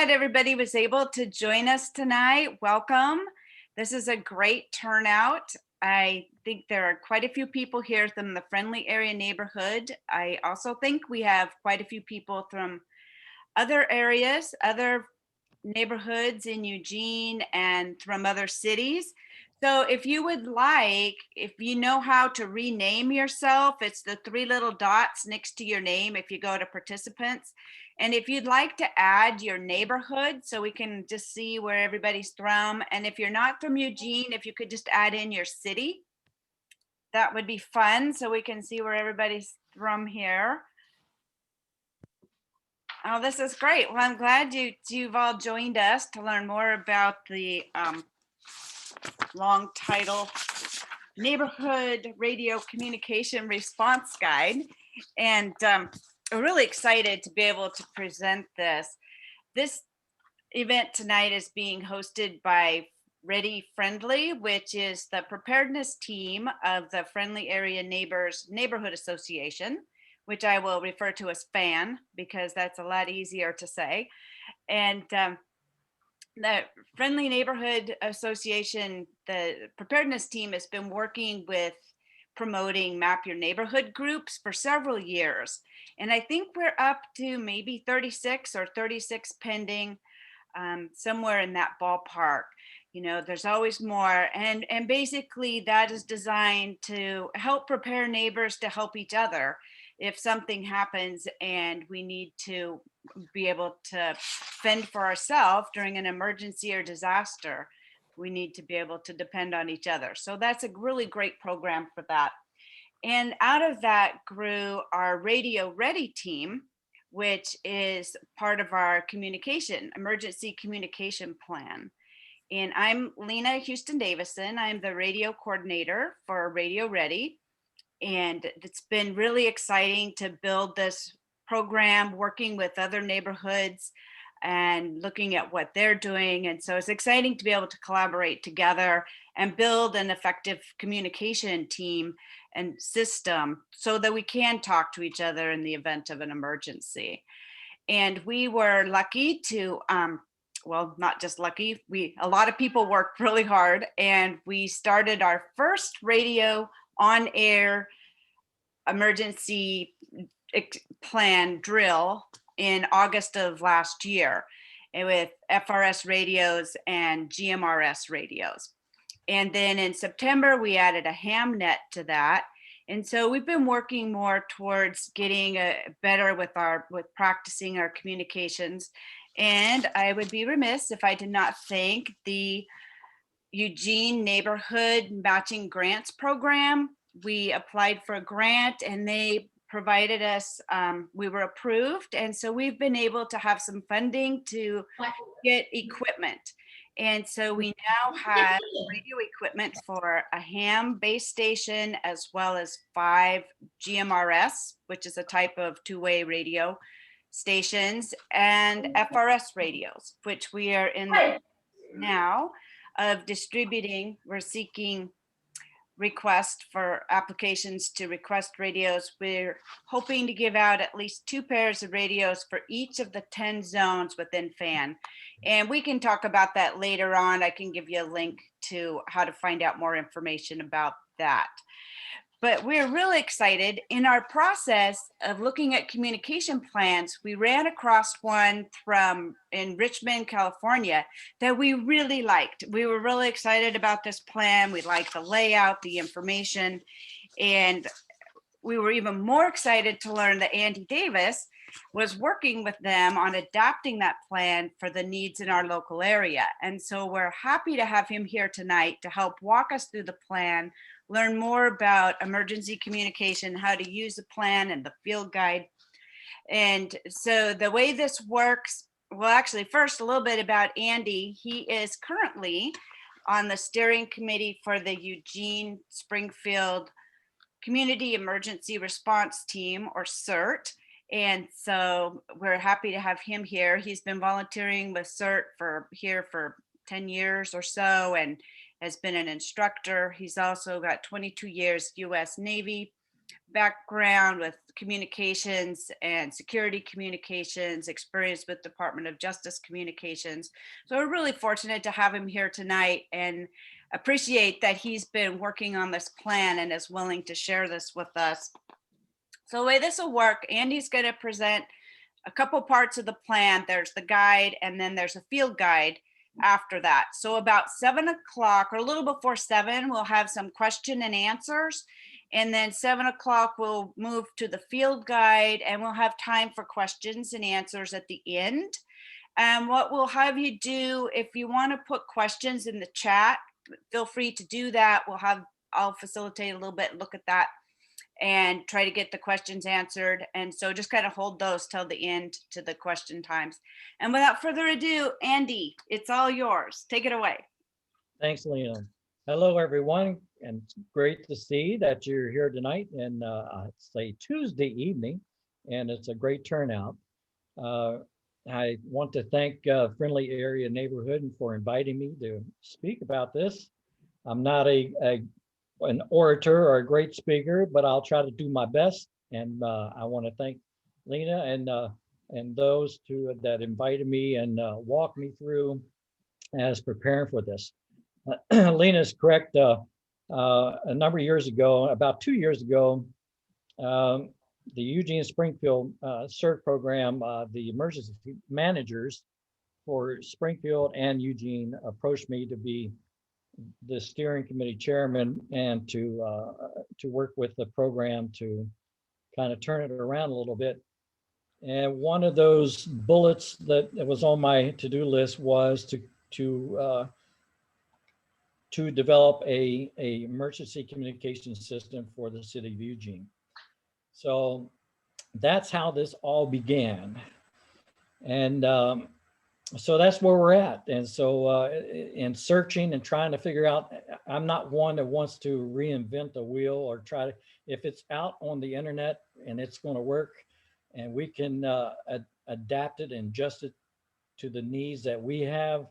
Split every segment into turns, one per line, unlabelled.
glad everybody was able to join us tonight. Welcome. This is a great turnout. I think there are quite a few people here from the Friendly Area neighborhood. I also think we have quite a few people from other areas, other neighborhoods in Eugene and from other cities. So if you would like, if you know how to rename yourself, it's the three little dots next to your name if you go to participants. And if you'd like to add your neighborhood so we can just see where everybody's from. And if you're not from Eugene, if you could just add in your city, that would be fun so we can see where everybody's from here. Oh, this is great. Well, I'm glad you've all joined us to learn more about the long title Neighborhood Radio Communication Response Guide. And I'm really excited to be able to present this. This event tonight is being hosted by Ready Friendly, which is the preparedness team of the Friendly Area Neighbors Neighborhood Association, which I will refer to as FAN because that's a lot easier to say. And the Friendly Neighborhood Association, the preparedness team has been working with promoting Map Your Neighborhood groups for several years. And I think we're up to maybe 36 or 36 pending, somewhere in that ballpark. You know, there's always more. And basically that is designed to help prepare neighbors to help each other if something happens and we need to be able to fend for ourselves during an emergency or disaster. We need to be able to depend on each other. So that's a really great program for that. And out of that grew our Radio Ready team, which is part of our emergency communication plan. And I'm Lena Houston Davison. I'm the radio coordinator for Radio Ready. And it's been really exciting to build this program, working with other neighborhoods and looking at what they're doing. And so it's exciting to be able to collaborate together and build an effective communication team and system so that we can talk to each other in the event of an emergency. And we were lucky to, well, not just lucky, a lot of people worked really hard, and we started our first radio on air emergency plan drill in August of last year with FRS radios and GMRS radios. And then in September, we added a HamNet to that. And so we've been working more towards getting better with practicing our communications. And I would be remiss if I did not thank the Eugene Neighborhood Matching Grants Program. We applied for a grant and they provided us, we were approved. And so we've been able to have some funding to get equipment. And so we now have radio equipment for a ham base station, as well as 5 GMRS, which is a type of two-way radio stations, and FRS radios, which we are in the now of distributing. We're seeking request for applications to request radios. We're hoping to give out at least 2 pairs of radios for each of the 10 zones within FAN. And we can talk about that later on. I can give you a link to how to find out more information about that. But we're really excited. In our process of looking at communication plans, we ran across one in Richmond, California, that we really liked. We were really excited about this plan. We liked the layout, the information, and we were even more excited to learn that Andy Davis was working with them on adapting that plan for the needs in our local area. And so we're happy to have him here tonight to help walk us through the plan, learn more about emergency communication, how to use the plan and the field guide. And so the way this works, well, actually, first, a little bit about Andy. He is currently on the steering committee for the Eugene Springfield Community Emergency Response Team, or CERT. And so we're happy to have him here. He's been volunteering with CERT for 10 years or so, and has been an instructor. He's also got 22 years US Navy background with communications and security communications, experience with Department of Justice communications. So we're really fortunate to have him here tonight and appreciate that he's been working on this plan and is willing to share this with us. So the way this will work, Andy's going to present a couple parts of the plan. There's the guide, and then there's a field guide after that. So about 7 o'clock or a little before 7, we'll have some question and answers. And then 7 o'clock, we'll move to the field guide, and we'll have time for questions and answers at the end. And what we'll have you do, if you want to put questions in the chat, feel free to do that. I'll facilitate a little bit, look at that, and try to get the questions answered. And so just kind of hold those till the end to the question times. And without further ado, Andy, it's all yours. Take it away.
Thanks, Lena. Hello, everyone, and it's great to see that you're here tonight. And it's a Tuesday evening, and it's a great turnout. I want to thank Friendly Area Neighborhood for inviting me to speak about this. I'm not an orator or a great speaker, but I'll try to do my best. And I want to thank Lena and those that invited me and walked me through as preparing for this. Lena's correct. A number of years ago, about 2 years ago, the Eugene Springfield CERT program, the emergency managers for Springfield and Eugene approached me to be the steering committee chairman and to work with the program to kind of turn it around a little bit. And one of those bullets that was on my to-do list was to develop a emergency communication system for the city of Eugene. So that's how this all began. And so that's where we're at. And so in searching and trying to figure out, I'm not one that wants to reinvent the wheel or try to, if it's out on the internet and it's going to work and we can adapt it and adjust it to the needs that we have,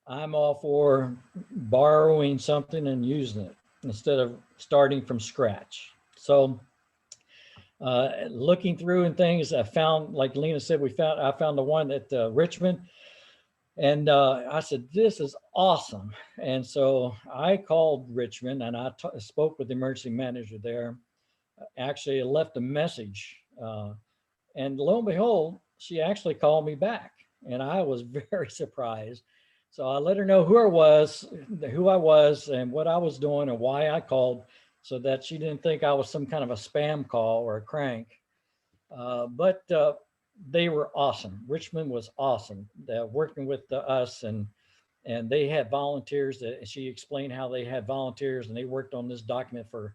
I'm all for borrowing something and using it instead of starting from scratch. So looking through and things, I found, like Lena said, I found the one at Richmond. And I said, this is awesome. And so I called Richmond and I spoke with the emergency manager there. Actually, I left a message. And lo and behold, she actually called me back. And I was very surprised. So I let her know who I was and what I was doing and why I called, so that she didn't think I was some kind of a spam call or a crank. But they were awesome. Richmond was awesome. Working with us, and they had volunteers. She explained how they had volunteers and they worked on this document for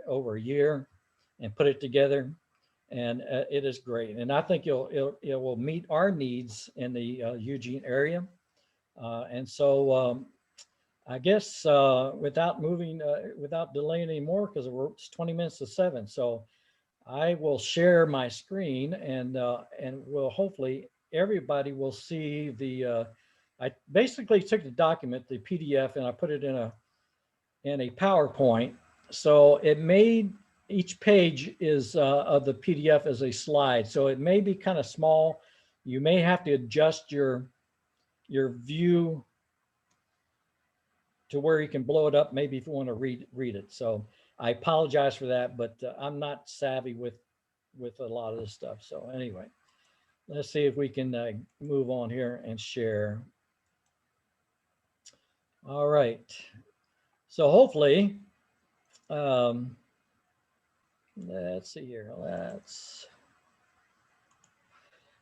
over a year and put it together. And it is great. And I think it will meet our needs in the Eugene area. And so I guess without delaying anymore, because it's 20 minutes to 7. So I will share my screen and will hopefully everybody will see the, I basically took the document, the PDF, and I put it in a PowerPoint. So it made, each page is of the PDF as a slide. So it may be kind of small. You may have to adjust your view to where you can blow it up, maybe if you want to read it. So I apologize for that, but I'm not savvy with a lot of this stuff. So anyway, let's see if we can move on here and share. All right. So hopefully, let's see here.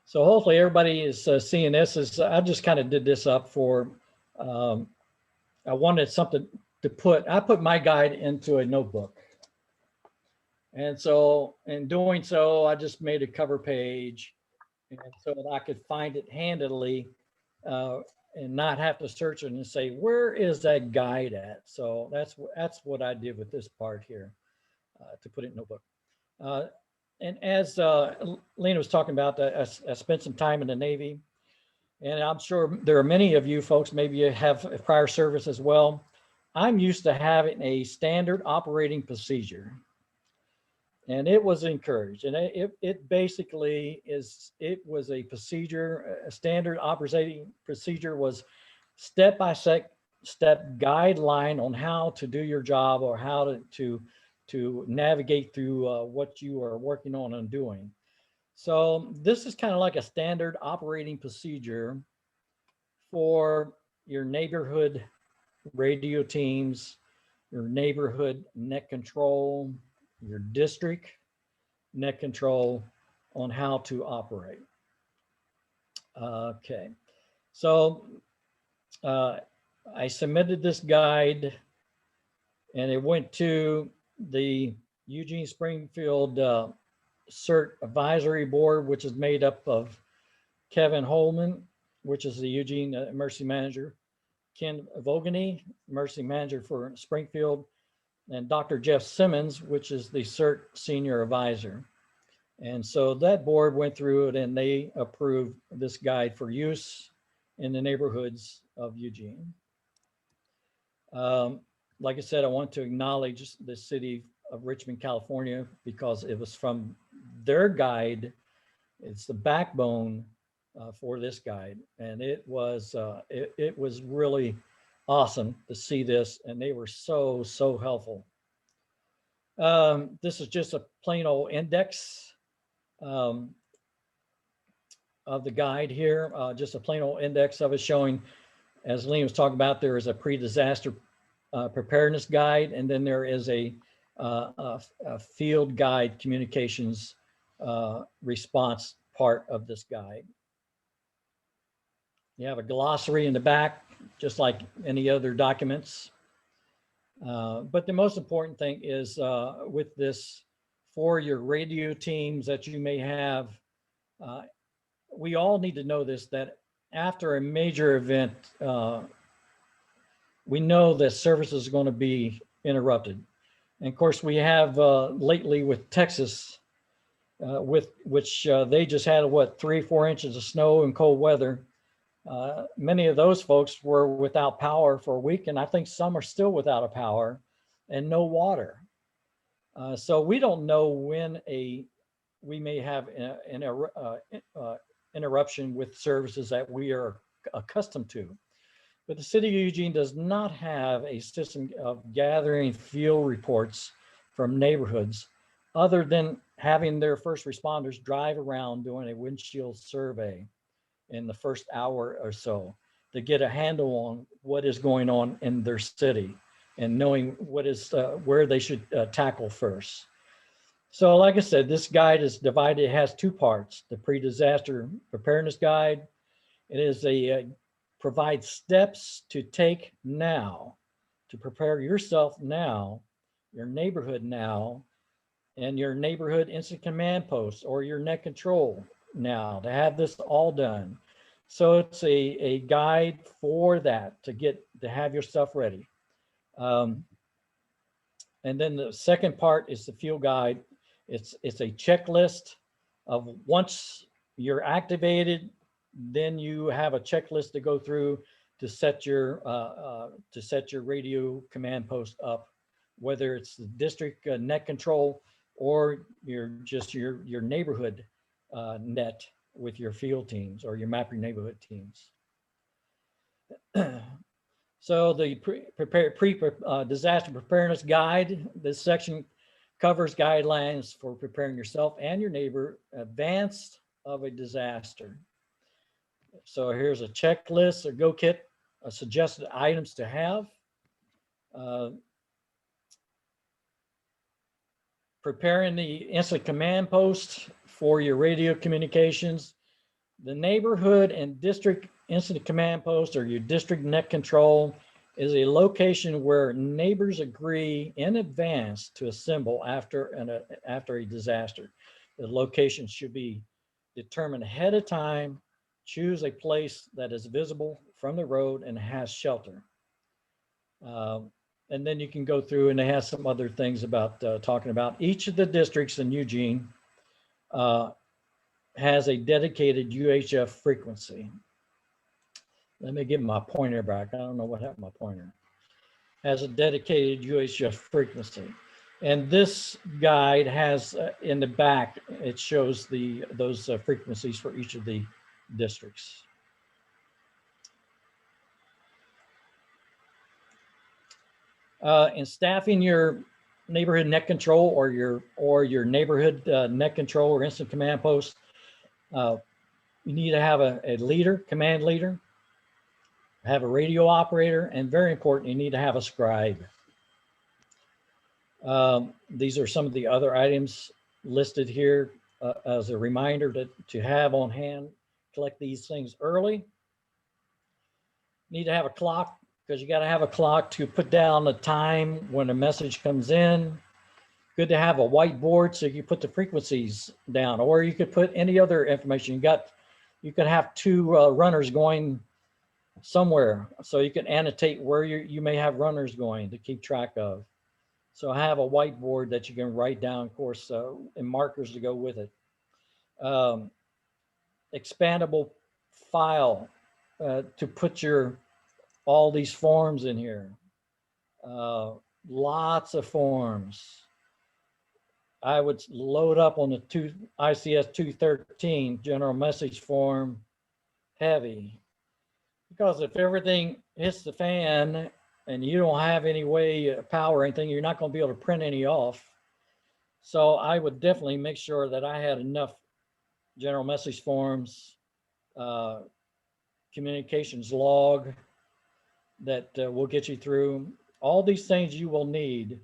So hopefully everybody is seeing this. I just kind of did this up for, I wanted something to I put my guide into a notebook. And so in doing so, I just made a cover page and so that I could find it handily and not have to search it and say, where is that guide at? So that's what I did with this part here to put it in a notebook. And as Lena was talking about, I spent some time in the Navy, and I'm sure there are many of you folks, maybe you have prior service as well. I'm used to having a standard operating procedure. and it was encouraged. And it basically it was a procedure, a standard operating procedure was step-by-step guideline on how to do your job or how to navigate through what you are working on and doing. So this is kind of like a standard operating procedure for your neighborhood radio teams, your neighborhood net control, your district net control on how to operate. Okay, so I submitted this guide and it went to the Eugene Springfield CERT Advisory Board, which is made up of Kevin Holman, which is the Eugene Emergency Manager, Ken Vogany, Emergency Manager for Springfield, and Dr. Jeff Simmons, which is the CERT Senior Advisor. And so that board went through it and they approved this guide for use in the neighborhoods of Eugene. Like I said, I want to acknowledge the city of Richmond, California, because it was from their guide. It's the backbone for this guide. And it was really awesome to see this. And they were so helpful. This is just a plain old index of the guide here, just a plain old index of it showing, as Lee was talking about, there is a pre-disaster preparedness guide, and then there is a field guide communications response part of this guide. You have a glossary in the back, just like any other documents. But the most important thing is with this, for your radio teams that you may have, we all need to know this, that after a major event, we know that service is going to be interrupted. And of course, we have lately with Texas, with which they just had, what, 3-4 inches of snow and cold weather. Many of those folks were without power for a week, and I think some are still without a power and no water. So we don't know when we may have an interruption with services that we are accustomed to. But the city of Eugene does not have a system of gathering field reports from neighborhoods other than having their first responders drive around doing a windshield survey in the first hour or so to get a handle on what is going on in their city and knowing what is where they should tackle first. So like I said, this guide is divided. It has 2 parts: the pre-disaster preparedness guide. It is provides steps to take now to prepare yourself now, your neighborhood now, and your neighborhood incident command post or your net control now to have this all done. So it's a guide for that to have your stuff ready. And then the second part is the field guide. It's a checklist of once you're activated, then you have a checklist to go through to set your radio command post up, whether it's the district net control or your neighborhood net with your field teams or your map your neighborhood teams. So the disaster preparedness guide, this section covers guidelines for preparing yourself and your neighbor advanced of a disaster. So here's a checklist, a go kit, suggested items to have. Preparing the incident command post for your radio communications. The neighborhood and district incident command post or your district net control is a location where neighbors agree in advance to assemble after a disaster. The location should be determined ahead of time. Choose a place that is visible from the road and has shelter. And then you can go through, and they have some other things about talking about each of the districts in Eugene has a dedicated UHF frequency. Let me get my pointer back. I don't know what happened to my pointer. Has a dedicated UHF frequency. And this guide has in the back, it shows those frequencies for each of the districts. In staffing your neighborhood net control or your neighborhood net control or instant command post, you need to have a leader, command leader, have a radio operator, and very important, you need to have a scribe. These are some of the other items listed here as a reminder to have on hand. Collect these things early. Need to have a clock, because you got to have a clock to put down the time when a message comes in. Good to have a whiteboard so you put the frequencies down, or you could put any other information. You could have two runners going somewhere, so you can annotate where you may have runners going to keep track of. So I have a whiteboard that you can write down, of course, and markers to go with it. Expandable file to put all these forms in here. Lots of forms. I would load up on the ICS 213 general message form heavy, because if everything hits the fan and you don't have any way power or anything, you're not going to be able to print any off. So I would definitely make sure that I had enough general message forms, communications log that will get you through. All these things you will need.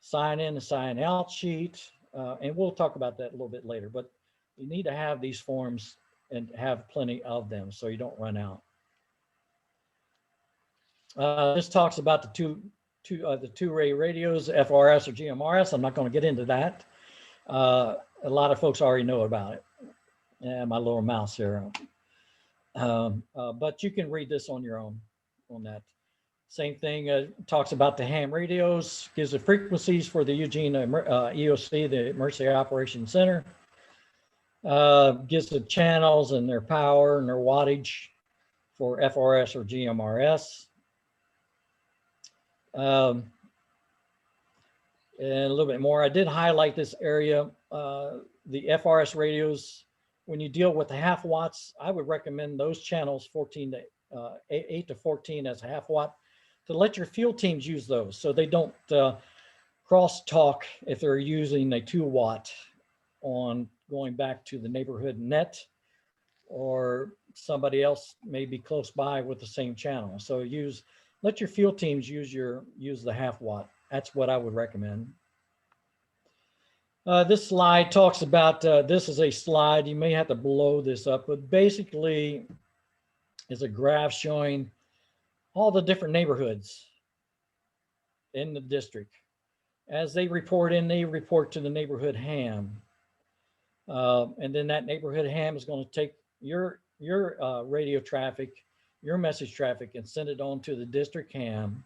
Sign in and sign out sheet. And we'll talk about that a little bit later, but you need to have these forms and have plenty of them so you don't run out. This talks about the two-way radios, FRS or GMRS. I'm not going to get into that. A lot of folks already know about it. Yeah, my little mouse here. But you can read this on your own on that. Same thing, talks about the ham radios, gives the frequencies for the Eugene EOC, the Emergency Operations Center. Gives the channels and their power and their wattage for FRS or GMRS. And a little bit more. I did highlight this area. The FRS radios, when you deal with the half watts, I would recommend those channels 8 to 14 as a half watt, to let your field teams use those so they don't cross talk if they're using a 2 watt on going back to the neighborhood net, or somebody else may be close by with the same channel. So let your field teams use the half watt. That's what I would recommend. This slide talks about, this is a slide, you may have to blow this up, but basically is a graph showing all the different neighborhoods in the district. As they report in, they report to the neighborhood ham. And then that neighborhood ham is going to take your radio traffic, your message traffic, and send it on to the district ham,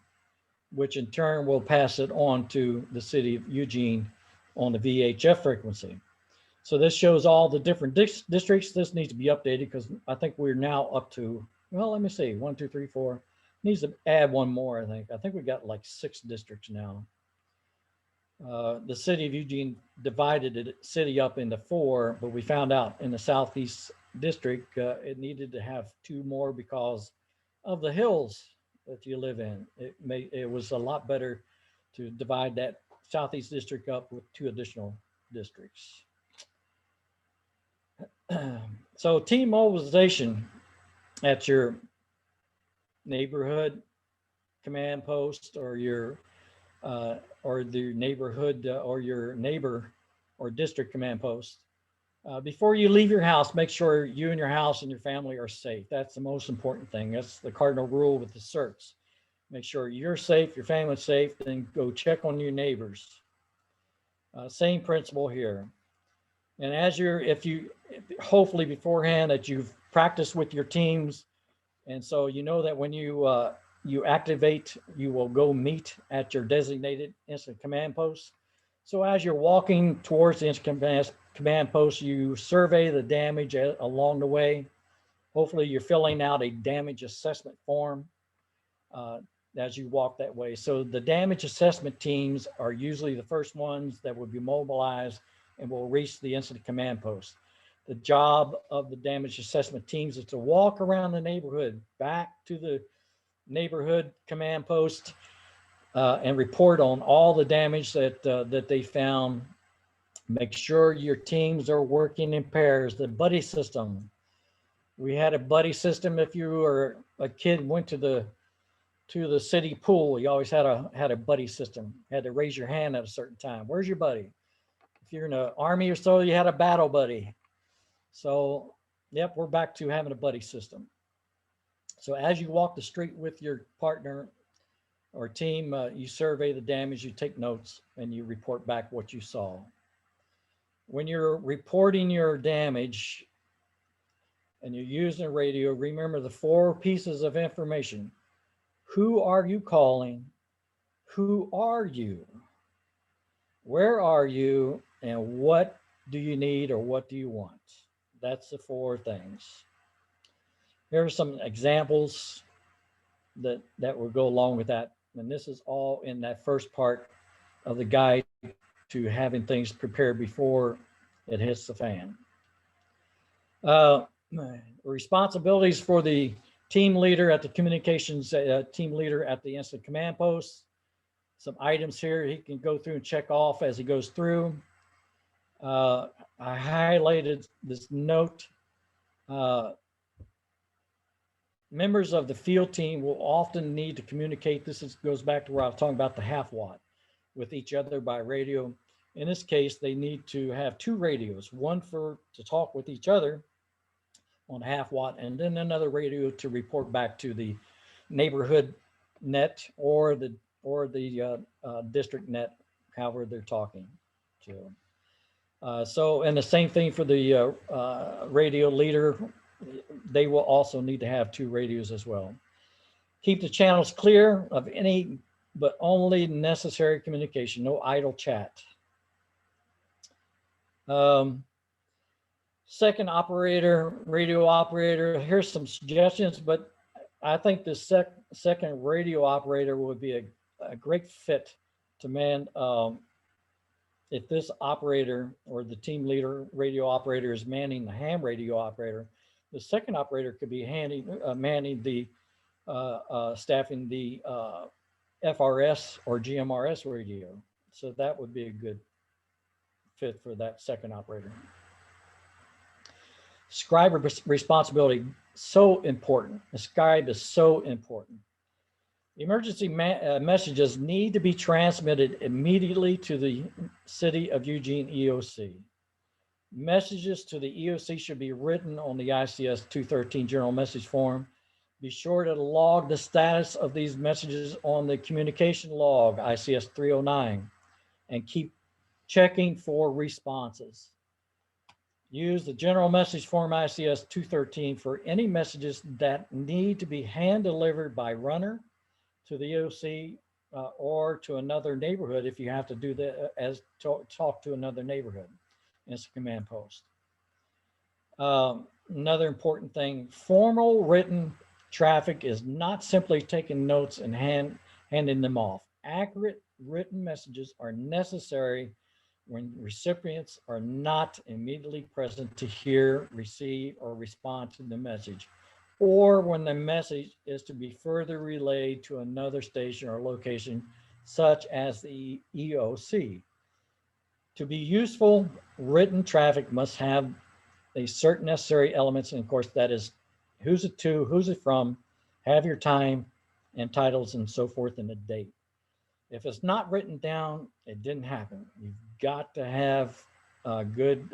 which in turn will pass it on to the city of Eugene on the VHF frequency. So this shows all the different districts. This needs to be updated because I think we're now up to, well, let me see, 1, 2, 3, 4. Needs to add one more, I think. I think we've got like 6 districts now. The city of Eugene divided the city up into 4, but we found out in the Southeast district, it needed to have 2 more because of the hills that you live in. It was a lot better to divide that Southeast district up with 2 additional districts. So team mobilization at your neighborhood command post or the neighborhood or your neighbor or district command post. Before you leave your house, make sure you and your house and your family are safe. That's the most important thing. That's the cardinal rule with the certs. Make sure you're safe, your family's safe, then go check on your neighbors. Same principle here. And hopefully beforehand that you've practiced with your teams. And so you know that when you activate, you will go meet at your designated instant command post. So as you're walking towards the instant command post, you survey the damage along the way. Hopefully you're filling out a damage assessment form. as you walk that way. So the damage assessment teams are usually the first ones that will be mobilized and will reach the incident command post. The job of the damage assessment teams is to walk around the neighborhood, back to the neighborhood command post, and report on all the damage that they found. Make sure your teams are working in pairs. The buddy system. We had a buddy system. If you were a kid, went to the city pool, you always had a buddy system. You had to raise your hand at a certain time. Where's your buddy? If you're in the army or so, you had a battle buddy. So, yep, we're back to having a buddy system. So as you walk the street with your partner or team, you survey the damage, you take notes, and you report back what you saw. When you're reporting your damage and you're using a radio, remember the 4 pieces of information. Who are you calling? Who are you? Where are you? And what do you need or what do you want? That's the 4 things. Here are some examples that will go along with that. And this is all in that first part of the guide to having things prepared before it hits the fan. Responsibilities for the team leader at the communications team leader at the incident command post. Some items here he can go through and check off as he goes through. I highlighted this note. Members of the field team will often need to communicate. Goes back to where I was talking about the half watt with each other by radio. In this case, they need to have 2 radios, one to talk with each other on half watt, and then another radio to report back to the neighborhood net or the district net, however they're talking to. So, and the same thing for the radio leader. They will also need to have 2 radios as well. Keep the channels clear of any but only necessary communication, no idle chat. Second operator, radio operator, here's some suggestions, but I think the second radio operator would be a great fit to man. If this operator or the team leader radio operator is manning the ham radio operator, the second operator could be manning the staffing the FRS or GMRS radio. So that would be a good fit for that second operator. Scribe responsibility, so important. The scribe is so important. Emergency messages need to be transmitted immediately to the City of Eugene EOC. Messages to the EOC should be written on the ICS 213 general message form. Be sure to log the status of these messages on the communication log, ICS 309, and keep checking for responses. Use the general message form ICS 213 for any messages that need to be hand delivered by runner to the EOC or to another neighborhood if you have to do that as talk to another neighborhood. It's a command post. Another important thing, formal written traffic is not simply taking notes and handing them off. Accurate written messages are necessary when recipients are not immediately present to hear, receive, or respond to the message, or when the message is to be further relayed to another station or location, such as the EOC. To be useful, written traffic must have a certain necessary elements, and of course that is who's it to, who's it from, have your time and titles and so forth, and the date. If it's not written down, it didn't happen. You've got to have a good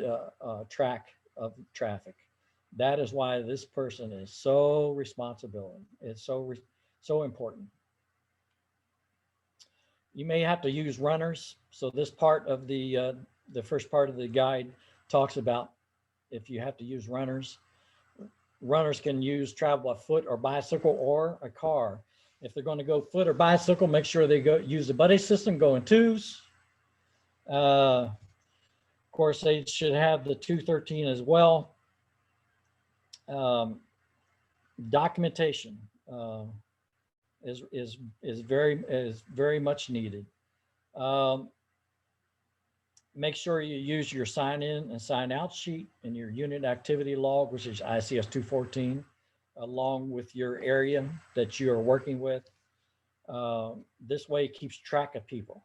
track of traffic. That is why this person is so responsible. It's so important. You may have to use runners. So this part of the first part of the guide talks about if you have to use runners. Runners can travel by foot or bicycle or a car. If they're going to go foot or bicycle, make sure they use the buddy system, go in twos. Of course, they should have the 213 as well. Documentation. is very much needed. Um, Make sure you use your sign in and sign out sheet and your unit activity log, which is ICS 214, along with your area that you are working with. This way it keeps track of people.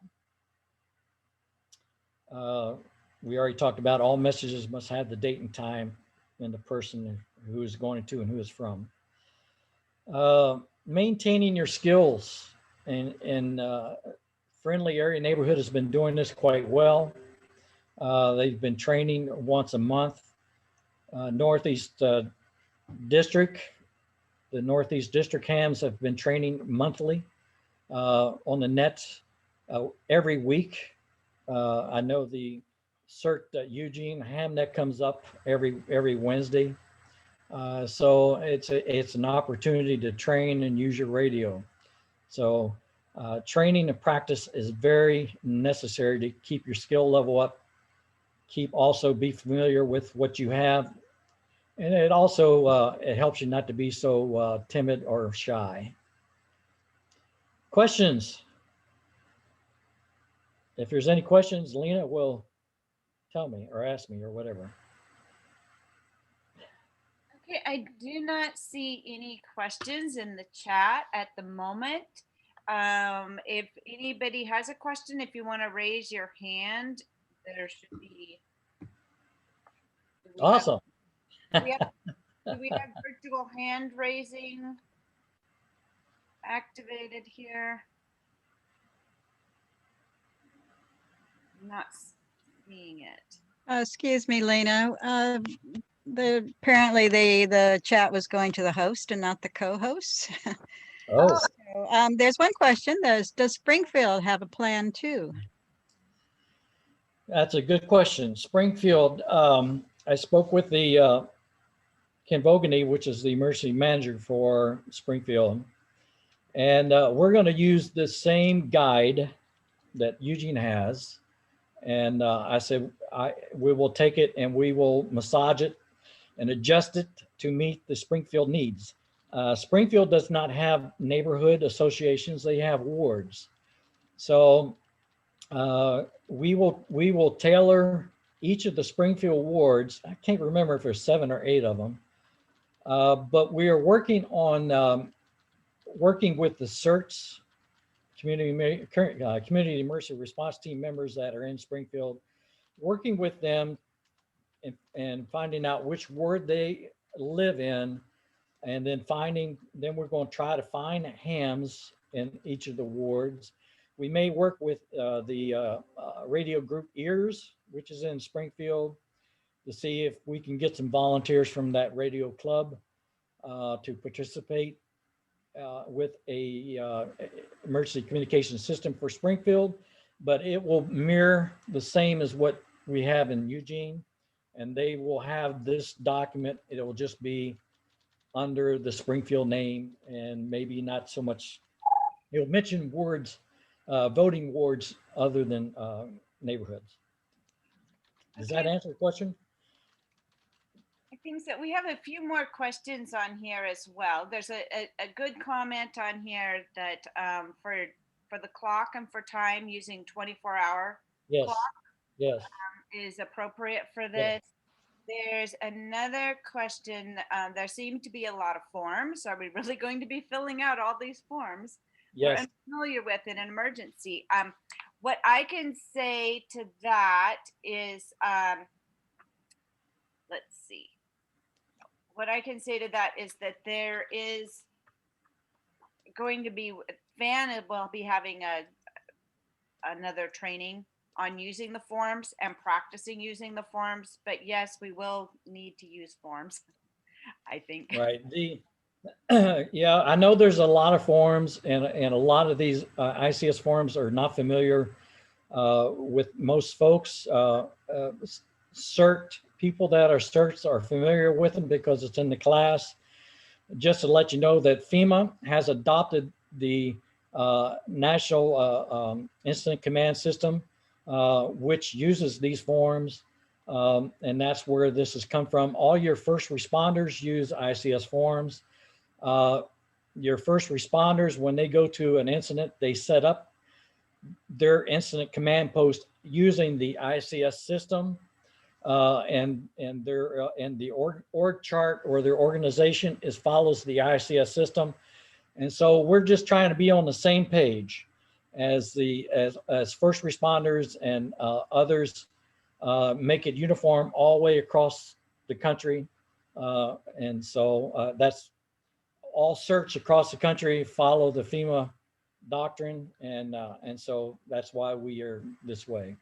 Uh, we already talked about all messages must have the date and time and the person who is going to and who is from. Maintaining your skills and Friendly Area Neighborhood has been doing this quite well. They've been training once a month. Northeast District, the Northeast District hams have been training monthly on the net every week. I know the CERT Eugene HamNet comes up every Wednesday. So it's an opportunity to train and use your radio. So training and practice is very necessary to keep your skill level up. Also be familiar with what you have. And it also it helps you not to be so timid or shy. Questions? If there's any questions, Lena will tell me or ask me or whatever.
Okay, I do not see any questions in the chat at the moment. If anybody has a question, if you want to raise your hand, there should be.
Awesome.
Do we have virtual hand raising activated here? I'm not seeing it.
Excuse me, Lena. Apparently the chat was going to the host and not the co-host.
Oh.
So, there's one question. Does Springfield have a plan too?
That's a good question. Springfield, I spoke with the Ken Vogany, which is the emergency manager for Springfield. And we're going to use the same guide that Eugene has. And I said, we will take it and we will massage it and adjust it to meet the Springfield needs. Springfield does not have neighborhood associations, they have wards. So we will tailor each of the Springfield wards. I can't remember if there's 7 or 8 of them, but we are working on working with the CERTs, Community Emergency Response Team members that are in Springfield, working with them and finding out which ward they live in, and then we're going to try to find hams in each of the wards. We may work with the radio group EARS, which is in Springfield, to see if we can get some volunteers from that radio club to participate with a emergency communication system for Springfield, but it will mirror the same as what we have in Eugene, and they will have this document. It will just be under the Springfield name, and maybe not so much. It'll mention wards, voting wards other than neighborhoods. Does that answer the question?
I think so. We have a few more questions on here as well. There's a good comment on here that for the clock and for time, using 24-hour
Yes.
clock
Yes.
Is appropriate for this. Yes. There's another question. There seem to be a lot of forms. Are we really going to be filling out all these forms?
Yes.
We're unfamiliar with in an emergency. What I can say to that is, let's see. What I can say to that is that there is going to be, Van will be having another training on using the forms and practicing using the forms. But yes, we will need to use forms, I think.
Right. Yeah, I know there's a lot of forms, and a lot of these ICS forms are not familiar with most folks. CERT people that are CERTs are familiar with them because it's in the class. Just to let you know that FEMA has adopted the National Incident Command System, which uses these forms, and that's where this has come from. All your first responders use ICS forms. your first responders, when they go to an incident, they set up their incident command post using the ICS system, and their and the org chart or their organization follows the ICS system. And so we're just trying to be on the same page as first responders and others, make it uniform all the way across the country. And so that's all search across the country follow the FEMA doctrine. And so that's why we are this way.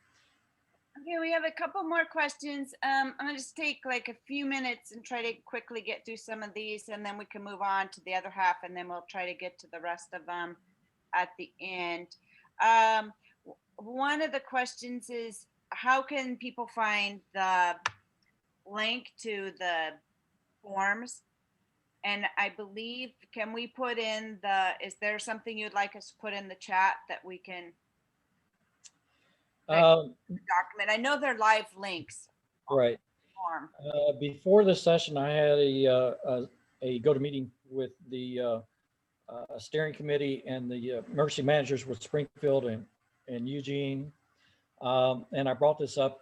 Okay, we have a couple more questions. I'm gonna just take like a few minutes and try to quickly get through some of these, and then we can move on to the other half, and then we'll try to get to the rest of them at the end. One of the questions is, how can people find the link to the forms? And I believe, can we put in is there something you'd like us to put in the chat that we can document? I know they're live links.
Right.
Form.
Before the session, I had a go-to-meeting with the steering committee and the emergency managers with Springfield and Eugene. And I brought this up.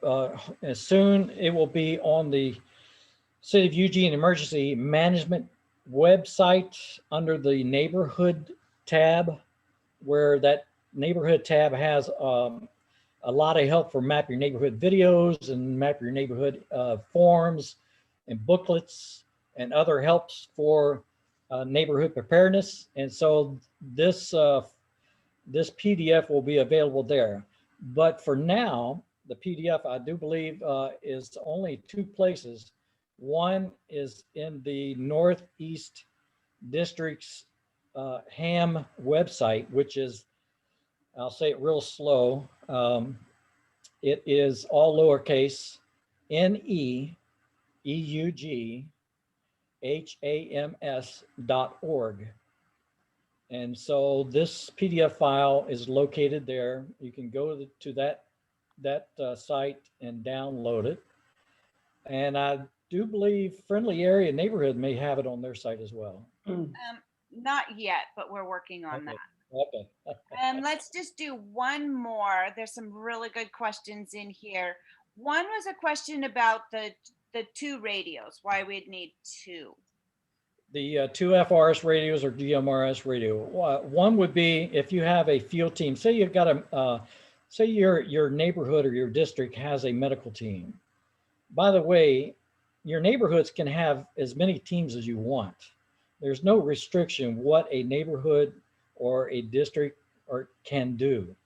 As soon it will be on the City of Eugene Emergency Management website under the neighborhood tab, where that neighborhood tab has a lot of help for map your neighborhood videos and map your neighborhood forms and booklets and other helps for neighborhood preparedness. And so this PDF will be available there. But for now, the PDF, I do believe, is only 2 places. One is in the Northeast District's HAM website, which is, I'll say it real slow. It is all lowercase NEEUGHAMS.org. And so this PDF file is located there. You can go to that site and download it. And I do believe Friendly Area Neighborhood may have it on their site as well.
Not yet, but we're working on that.
Okay.
Let's just do one more. There's some really good questions in here. One was a question about the 2 radios, why we'd need 2.
The 2 FRS radios or GMRS radio. One would be if you have a field team. Say you've got say your neighborhood or your district has a medical team. By the way, your neighborhoods can have as many teams as you want. There's no restriction what a neighborhood or a district can do.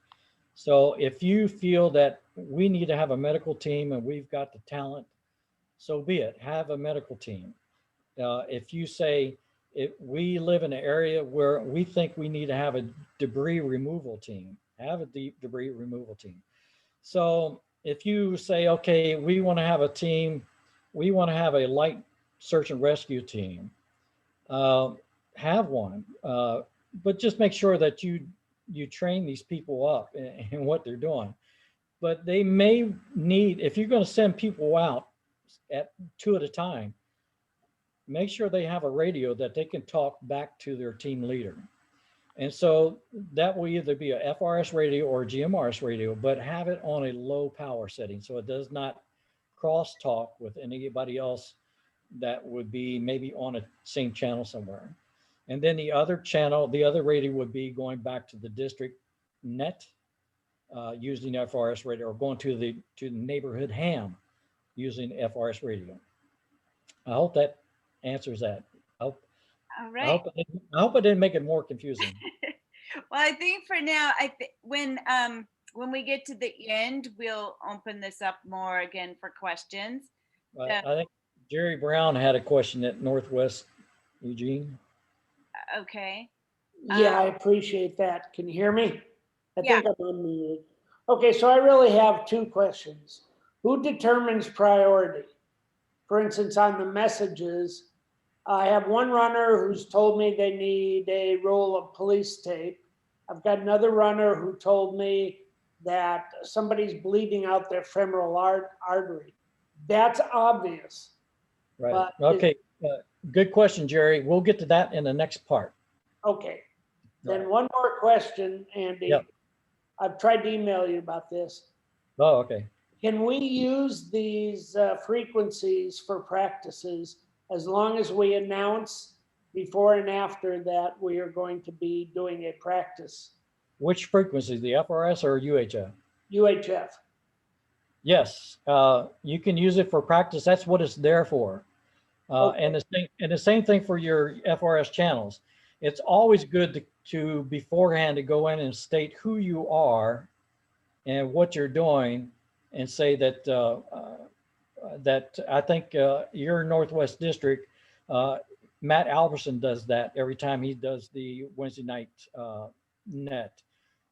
So if you feel that we need to have a medical team and we've got the talent, so be it, have a medical team. If you say, if we live in an area where we think we need to have a debris removal team, have a debris removal team. So if you say, okay, we want to have a team, we want to have a light search and rescue team, have one, but just make sure that you train these people up in what they're doing. But they may need, if you're going to send people out at 2 at a time, make sure they have a radio that they can talk back to their team leader. And so that will either be a FRS radio or a GMRS radio, but have it on a low power setting so it does not cross talk with anybody else that would be maybe on a same channel somewhere. And then the other channel, the other radio would be going back to the district net using FRS radio, or going to the neighborhood ham using FRS radio. I hope that answers that.
All right.
I hope it didn't make it more confusing.
Well, I think for now, when we get to the end, we'll open this up more again for questions.
I think Jerry Brown had a question at Northwest Eugene.
Okay.
Yeah, I appreciate that. Can you hear me? I
Yeah.
think I'm unmuted. Okay, so I really have 2 questions. Who determines priority? For instance, on the messages, I have one runner who's told me they need a roll of police tape. I've got another runner who told me that somebody's bleeding out their femoral artery. That's obvious.
Right.
But
Okay. Good question, Jerry. We'll get to that in the next part.
Okay. Then
Right.
one more question, Andy.
Yep.
I've tried to email you about this.
Oh, okay.
Can we use these frequencies for practices as long as we announce before and after that we are going to be doing a practice?
Which frequency, the FRS or UHF?
UHF.
Yes, you can use it for practice. That's what it's there for.
Okay.
And the same thing for your FRS channels. It's always good to beforehand to go in and state who you are and what you're doing, and say that that I think your Northwest District, Matt Alberson does that every time he does the Wednesday night net.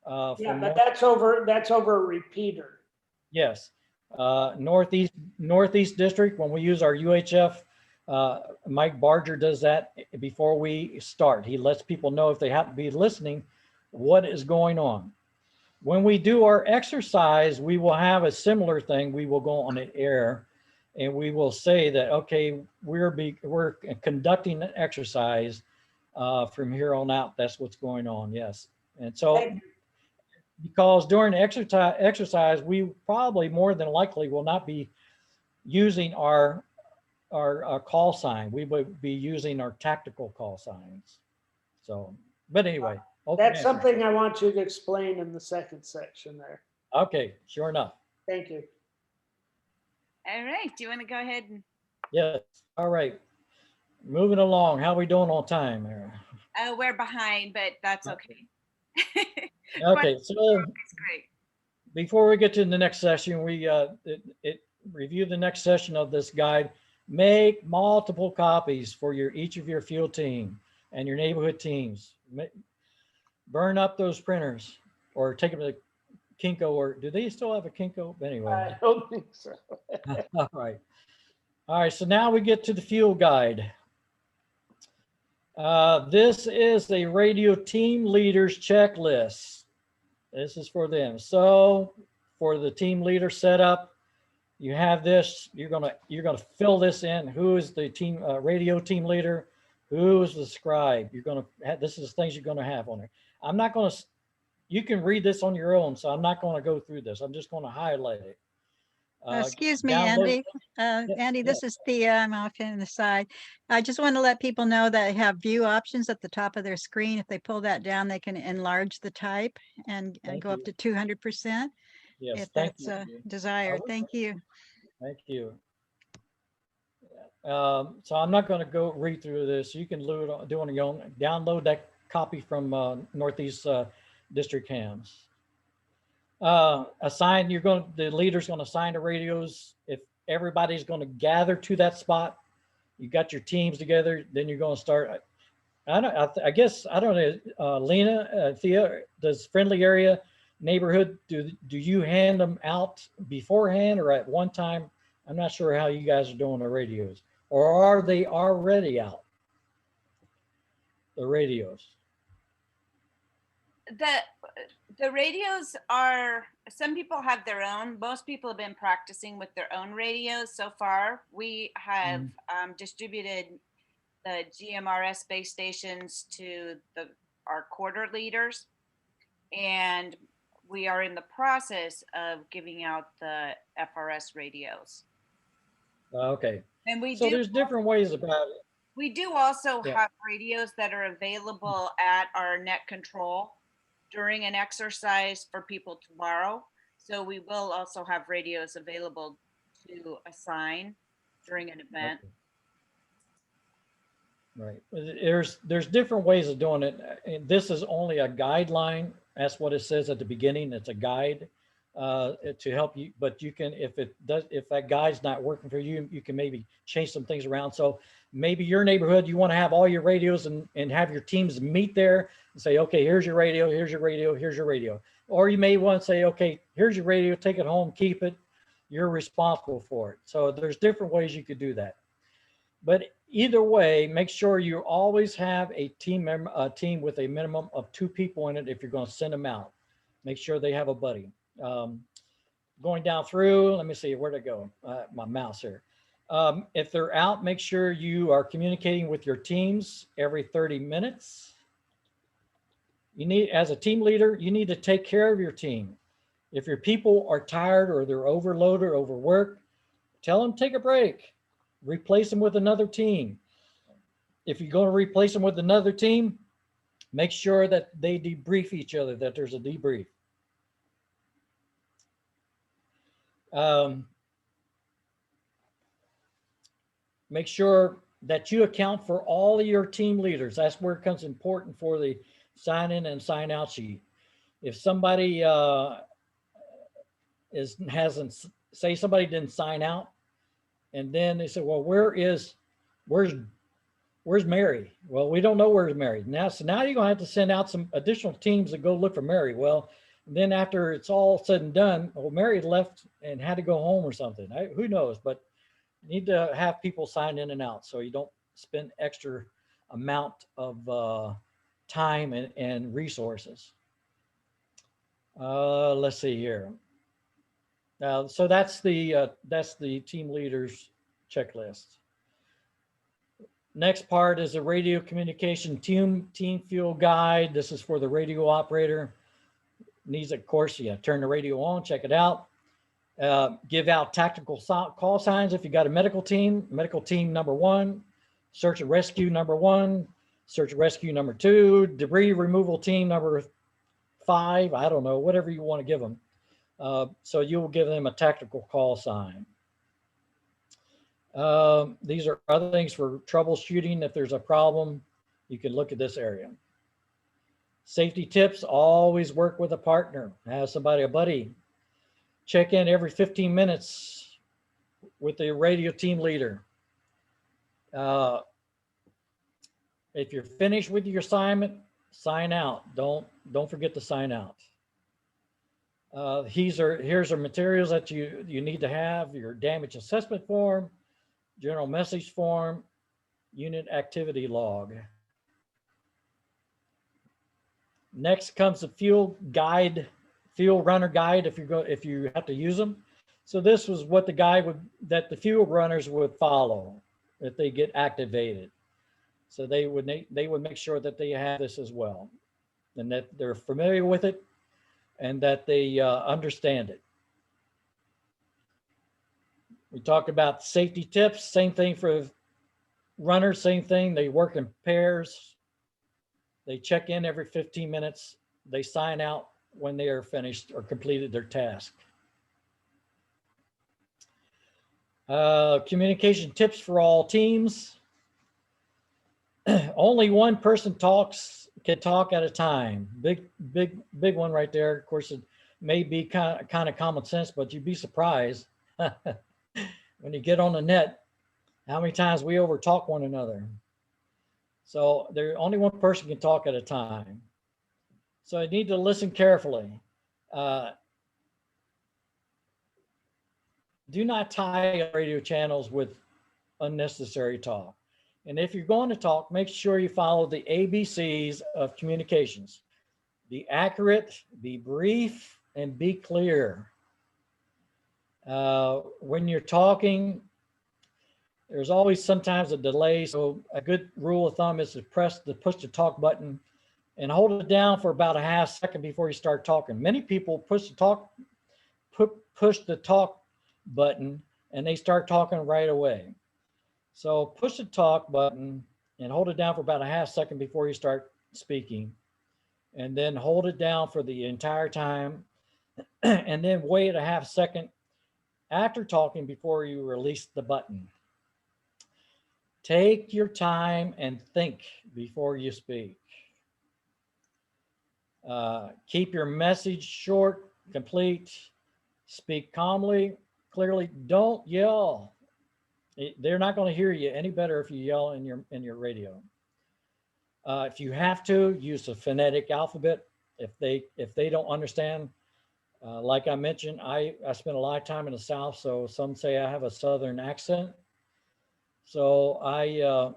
Yeah, but that's over a repeater.
Yes, Northeast District, when we use our UHF, Mike Barger does that before we start. He lets people know, if they happen to be listening, what is going on. When we do our exercise, we will have a similar thing. We will go on the air and we will say that, okay, we're conducting an exercise from here on out. That's what's going on. Yes. And so,
Thank you.
because during the exercise, we probably more than likely will not be using our call sign. We would be using our tactical call signs. So, but anyway.
That's something I want you to explain in the second section there.
Okay, sure enough.
Thank you.
All right, do you want to go ahead and,
Yes. All right. Moving along. How we doing on time here?
we're behind, but that's okay.
Okay, so
That's great.
before we get to the next session, we review the next session of this guide. Make multiple copies for each of your field team and your neighborhood teams. Burn up those printers or take them to Kinko, or do they still have a Kinko? Anyway.
I don't think so.
All right. All right, so now we get to the field guide. This is a radio team leaders checklist. This is for them. So for the team leader setup, you have this. You're gonna fill this in. Who is the team radio team leader? Who is the scribe? You're gonna have, this is things you're gonna have on there. I'm not gonna. You can read this on your own, so I'm not gonna go through this. I'm just gonna highlight it.
Excuse me,
download-
Andy. Andy,
yeah.
this is Thea. I'm off in the side. I just want to let people know that they have view options at the top of their screen. If they pull that down, they can enlarge the type and
Thank
go up
you.
to 200%
Yes,
if
thank
that's
you.
desired.
will.
Thank you.
Thank you. So I'm not going to go read through this. You can do it on your own. Download that copy from Northeast District Hams. Assign, the leader's going to assign the radios. If everybody's going to gather to that spot, you got your teams together, then you're going to start. I guess, I don't know, Lena, Thea, does friendly area neighborhood, do you hand them out beforehand or at one time? I'm not sure how you guys are doing the radios, or are they already out? The radios.
The radios are, some people have their own. Most people have been practicing with their own radios so far. We have distributed the GMRS base stations to our quarter leaders, and we are in the process of giving out the FRS radios.
Okay.
And
So there's different ways about it.
we do also
Yeah.
have radios that are available at our net control during an exercise for people to borrow. So we will also have radios available to assign during an event.
Okay. Right. There's different ways of doing it. And this is only a guideline. That's what it says at the beginning. It's a guide to help you. But you can, if that guide's not working for you, you can maybe change some things around. So maybe your neighborhood, you want to have all your radios and have your teams meet there and say, okay, here's your radio, here's your radio, here's your radio. Or you may want to say, okay, here's your radio, take it home, keep it. You're responsible for it. So there's different ways you could do that. But either way, make sure you always have a team with a minimum of 2 people in it if you're going to send them out. Make sure they have a buddy. Going down through, let me see, where'd it go? My mouse here. If they're out, make sure you are communicating with your teams every 30 minutes. You need, as a team leader, you need to take care of your team. If your people are tired or they're overloaded or overworked, tell them take a break, replace them with another team. If you're going to replace them with another team, make sure that they debrief each other, that there's a debrief. Make sure that you account for all of your team leaders. That's where it becomes important for the sign in and sign out sheet. If somebody hasn't, say somebody didn't sign out, and then they say, well, where's Mary? Well, we don't know where's Mary. So now you're gonna have to send out some additional teams to go look for Mary. Well, then after it's all said and done, well, Mary left and had to go home or something. Who knows? But you need to have people sign in and out so you don't spend extra amount of time and resources. Let's see here. So that's the team leaders checklist. Next part is a radio communication team fuel guide. This is for the radio operator. Needs, of course, you turn the radio on, check it out. Give out tactical call signs if you got a medical team number 1, search and rescue number 1, search and rescue number 2, debris removal team number 5, I don't know, whatever you want to give them. So you will give them a tactical call sign. These are other things for troubleshooting. If there's a problem, you can look at this area. Safety tips, always work with a partner. Have somebody, a buddy. Check in every 15 minutes with the radio team leader. If you're finished with your assignment, sign out. Don't forget to sign out. Here's our materials that you need to have: your damage assessment form, general message form, unit activity log. Next comes the fuel guide, fuel runner guide if you have to use them. So this was what the guide that the fuel runners would follow if they get activated. So they would make sure that they have this as well, and that they're familiar with it, and that they understand it. We talked about safety tips, same thing for runners, same thing. They work in pairs. They check in every 15 minutes. They sign out when they are finished or completed their task. Communication tips for all teams. Only one person can talk at a time. Big one right there. Of course, it may be kind of common sense, but you'd be surprised when you get on the net how many times we overtalk one another. So only one person can talk at a time. So you need to listen carefully. Do not tie radio channels with unnecessary talk. And if you're going to talk, make sure you follow the ABCs of communications. Be accurate, be brief, and be clear. When you're talking, there's always sometimes a delay. So a good rule of thumb is to push the talk button and hold it down for about a half second before you start talking. Many people push the talk button and they start talking right away. So push the talk button and hold it down for about a half second before you start speaking, and then hold it down for the entire time, and then wait a half second after talking before you release the button. Take your time and think before you speak. Keep your message short, complete. Speak calmly, clearly. Don't yell. They're not going to hear you any better if you yell in your radio. If you have to, use the phonetic alphabet. If they don't understand, like I mentioned, I spent a lot of time in the South, so some say I have a Southern accent. So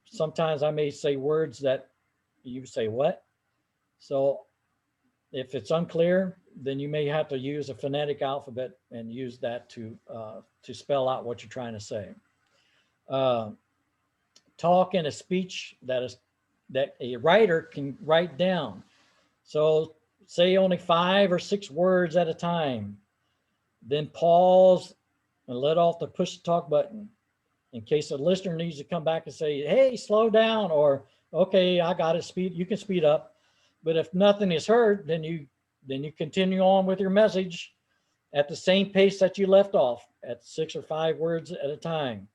sometimes I may say words that you say, what? So if it's unclear, then you may have to use a phonetic alphabet and use that to spell out what you're trying to say. Talk in a speech that that a writer can write down. So say only 5 or 6 words at a time, then pause and let off the push to talk button in case the listener needs to come back and say, hey, slow down, or okay, I got it, you can speed up. But if nothing is heard, then you continue on with your message at the same pace that you left off, at 6 or 5 words at a time.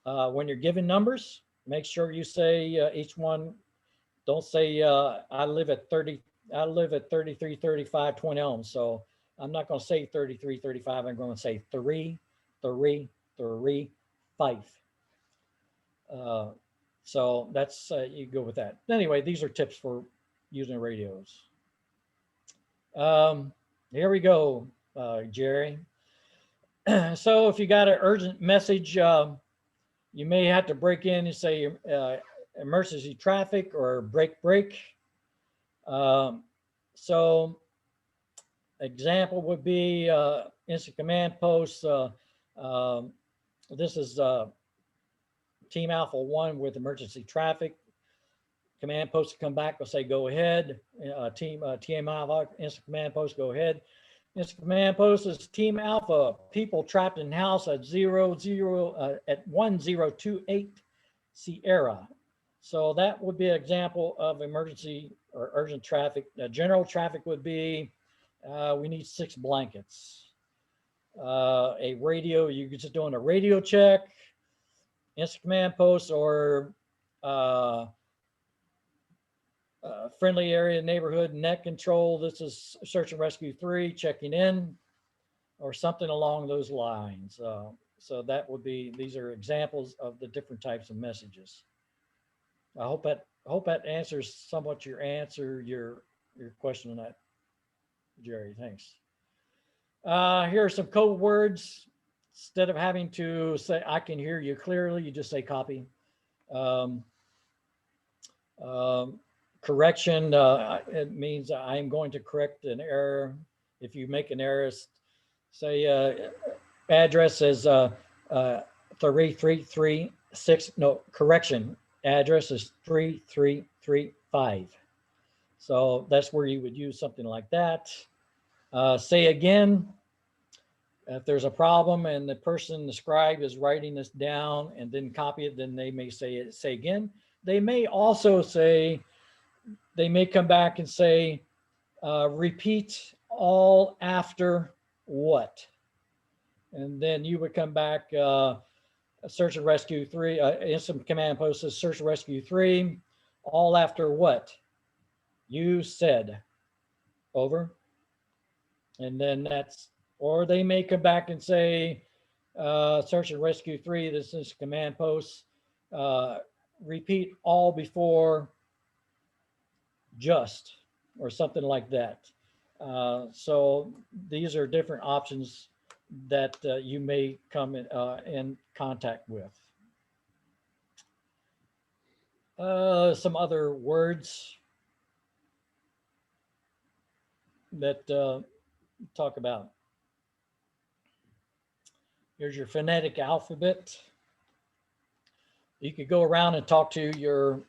When you're giving numbers, make sure you say each one. Don't say I live at 33, 35, Twin Elms. So I'm not going to say 33, 35. I'm going to say 3, 3, 3, 5. So that's you go with that. Anyway, these are tips for using radios. Here we go, Jerry. So if you got an urgent message, you may have to break in and say emergency traffic or break. So example would be instant command post. This is Team Alpha 1 with emergency traffic. Command post to come back will say, go ahead. Team Alpha, instant command post, go ahead. Instant command post is Team Alpha, people trapped in house at 1028 Sierra. So that would be an example of emergency or urgent traffic. General traffic would be, we need 6 blankets. A radio, you're just doing a radio check, instant command post, or friendly area neighborhood net control. This is search and rescue 3 checking in, or something along those lines. So that would be, these are examples of the different types of messages. I hope that answers somewhat your question on that, Jerry. Thanks. Here are some code words. Instead of having to say, I can hear you clearly, you just say copy. Correction, it means I'm going to correct an error. If you make an error, say address is 3336, no, correction, address is 3335. So that's where you would use something like that. Say again, if there's a problem and the person, the scribe, is writing this down and then copy it, then they may say again. They may also say, they may come back and say, repeat all after what? And then you would come back, search and rescue 3, instant command post says search and rescue 3, all after what? You said, over. And then that's, or they may come back and say, search and rescue 3, this is command post, repeat all before just, or something like that. So these are different options that you may come in contact with. Some other words that talk about. Here's your phonetic alphabet. You could go around and talk to your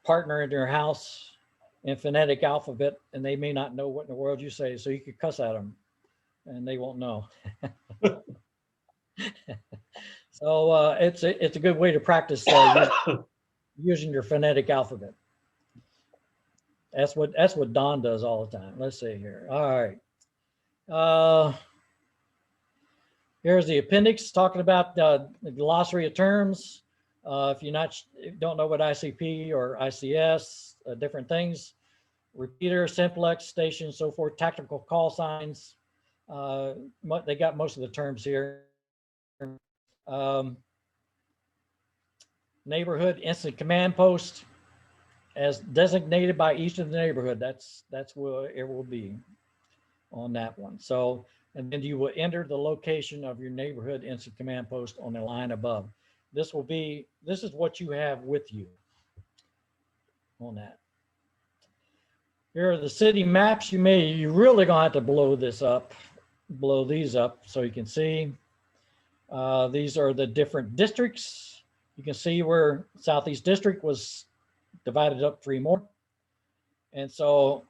partner in your house in phonetic alphabet, and they may not know what in the world you say, so you could cuss at them and they won't know. So it's a good way to practice using your phonetic alphabet. That's what Don does all the time. Let's see here. All right. Here's the appendix talking about the glossary of terms. If you don't know what ICP or ICS, different things, repeater, simplex, station, so forth, tactical call signs. They got most of the terms here. Neighborhood instant command post as designated by each of the neighborhood. That's where it will be on that one. So, and then you will enter the location of your neighborhood instant command post on the line above. This is what you have with you on that. Here are the city maps. You really gonna have to blow these up so you can see. These are the different districts. You can see where Southeast District was divided up 3 more. And so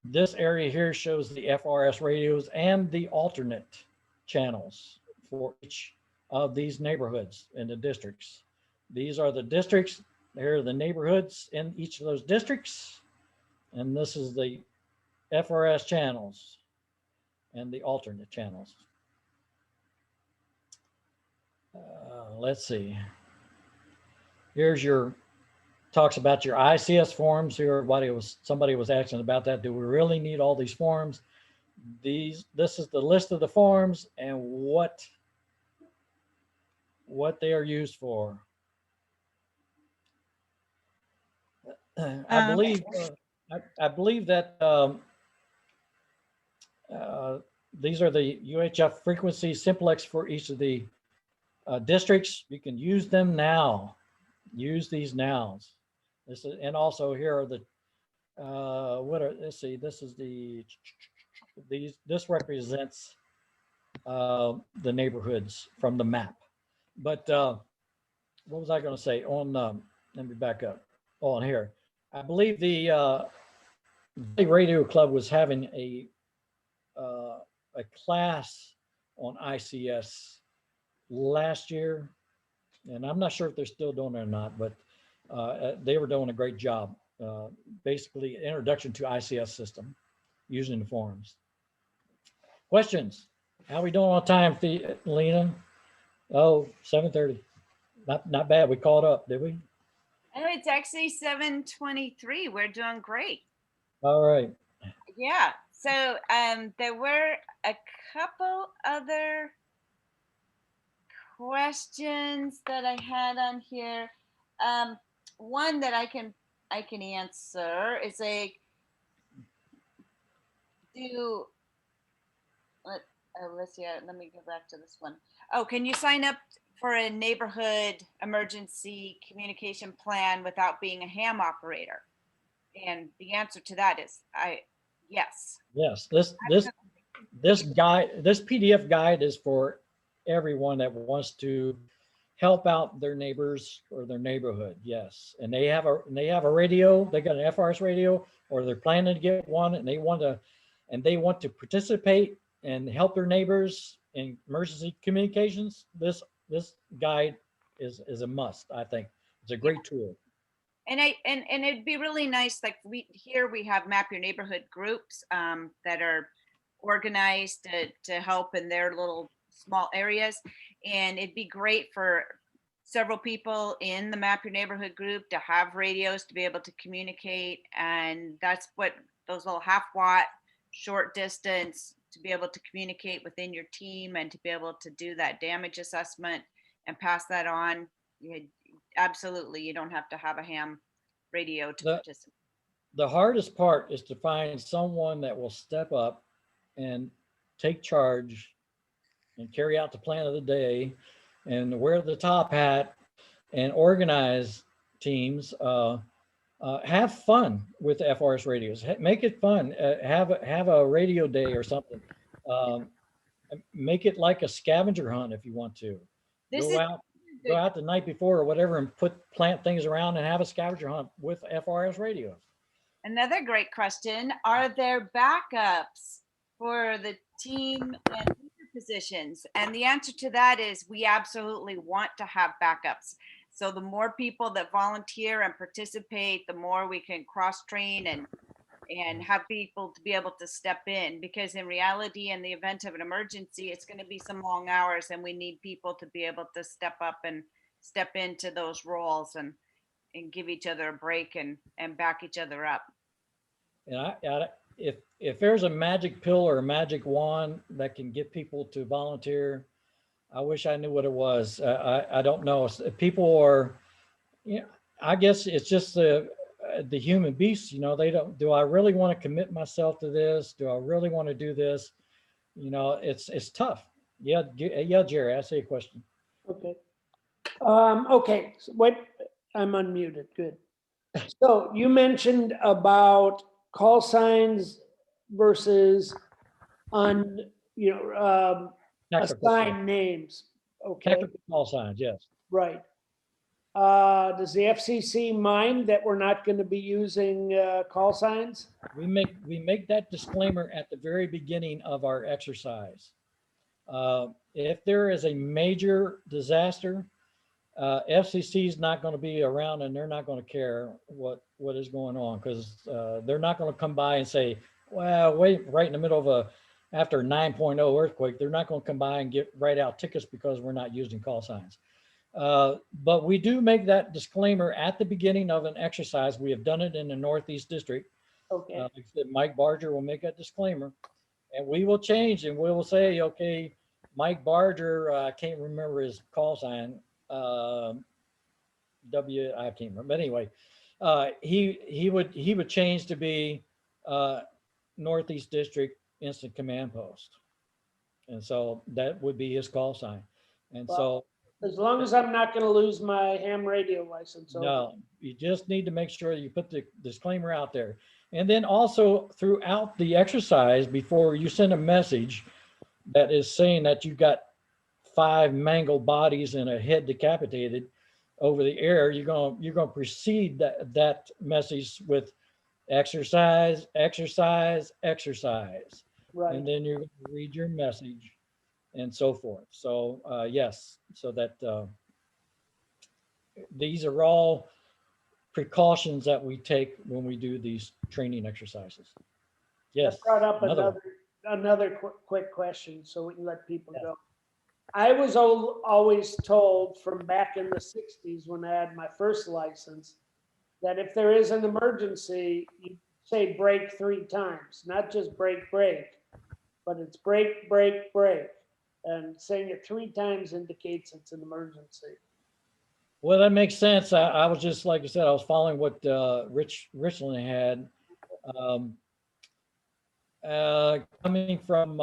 this area here shows the FRS radios and the alternate channels for each of these neighborhoods in the districts. These are the districts. Here are the neighborhoods in each of those districts. And this is the FRS channels and the alternate channels. Let's see. Here's your talks about your ICS forms. Here, somebody was asking about that. Do we really need all these forms? This is the list of the forms and what they are used for. I believe that these are the UHF frequency simplex for each of the districts. You can use them now. Use these nows. This is, and also here are the let's see, this is this represents the neighborhoods from the map. But what was I going to say on let me back up on here. I believe the radio club was having a class on ICS last year, and I'm not sure if they're still doing it or not, but they were doing a great job. Basically, introduction to ICS system using the forums. Questions? How we doing on time, Lena? Oh, 7:30. Not bad. We caught up, did we?
Oh, it's actually 7:23. We're doing great.
All right.
Yeah. So there were a couple other questions that I had on here. One that I can answer is let's see, let me go back to this one. Oh, can you sign up for a neighborhood emergency communication plan without being a ham operator? And the answer to that is yes.
Yes, this PDF guide is for everyone that wants to help out their neighbors or their neighborhood. Yes, and they have a radio. They got an FRS radio, or they're planning to get one, and they want to participate and help their neighbors in emergency communications. This guide is a must. I think it's a great tool.
And it'd be really nice, like we have Map Your Neighborhood groups that are organized to help in their little small areas. And it'd be great for several people in the Map Your Neighborhood group to have radios to be able to communicate. And that's what those little 1/2 watt short distance, to be able to communicate within your team and to be able to do that damage assessment and pass that on. Absolutely, you don't have to have a ham radio to participate.
The hardest part is to find someone that will step up and take charge and carry out the plan of the day and wear the top hat and organize teams. Have fun with the FRS radios. Make it fun. Have a radio day or something. Make it like a scavenger hunt if you want to. Go out the night before or whatever and plant things around and have a scavenger hunt with FRS radios.
Another great question: are there backups for the team and leader positions? And the answer to that is we absolutely want to have backups. So the more people that volunteer and participate, the more we can cross-train and have people to be able to step in, because in reality, in the event of an emergency, it's going to be some long hours and we need people to be able to step up and step into those roles and give each other a break and back each other up.
And if there's a magic pill or a magic wand that can get people to volunteer, I wish I knew what it was. I don't know. People are, I guess it's just the human beast, they don't, do I really want to commit myself to this? Do I really want to do this? It's tough. Yeah, Jerry, I see a question.
Okay. Okay, so wait, I'm unmuted, good. So you mentioned about call signs versus assigned names. Okay.
Technical call signs, yes.
Right. Does the FCC mind that we're not going to be using call signs?
We make that disclaimer at the very beginning of our exercise. If there is a major disaster, FCC is not going to be around and they're not going to care what is going on, because they're not going to come by and say, well, wait, right in the middle of after 9.0 earthquake, they're not going to come by and write out tickets because we're not using call signs. But we do make that disclaimer at the beginning of an exercise. We have done it in the Northeast District.
Okay,
Like I said, Mike Barger will make that disclaimer, and we will change and we will say, okay, Mike Barger, I can't remember his call sign. I can't remember. But anyway, he would change to be Northeast District Instant Command Post, and so that would be his call sign. And so,
as long as I'm not going to lose my ham radio license. okay.
no, you just need to make sure you put the disclaimer out there. And then also throughout the exercise, before you send a message that is saying that you got 5 mangled bodies and a head decapitated over the air, you're gonna precede that message with exercise, exercise, exercise.
Right.
And then you're going to read your message and so forth. So yes, so that these are all precautions that we take when we do these training exercises. Yes.
That brought up
another one.
another quick question, so we can let people
Yeah.
go. I was always told from back in the 60s when I had my first license that if there is an emergency, you say brake 3 times, not just brake, brake, but it's brake, brake, brake. And saying it 3 times indicates it's an emergency.
Well, that makes sense. I was just, like I said, I was following what Richland had. Coming from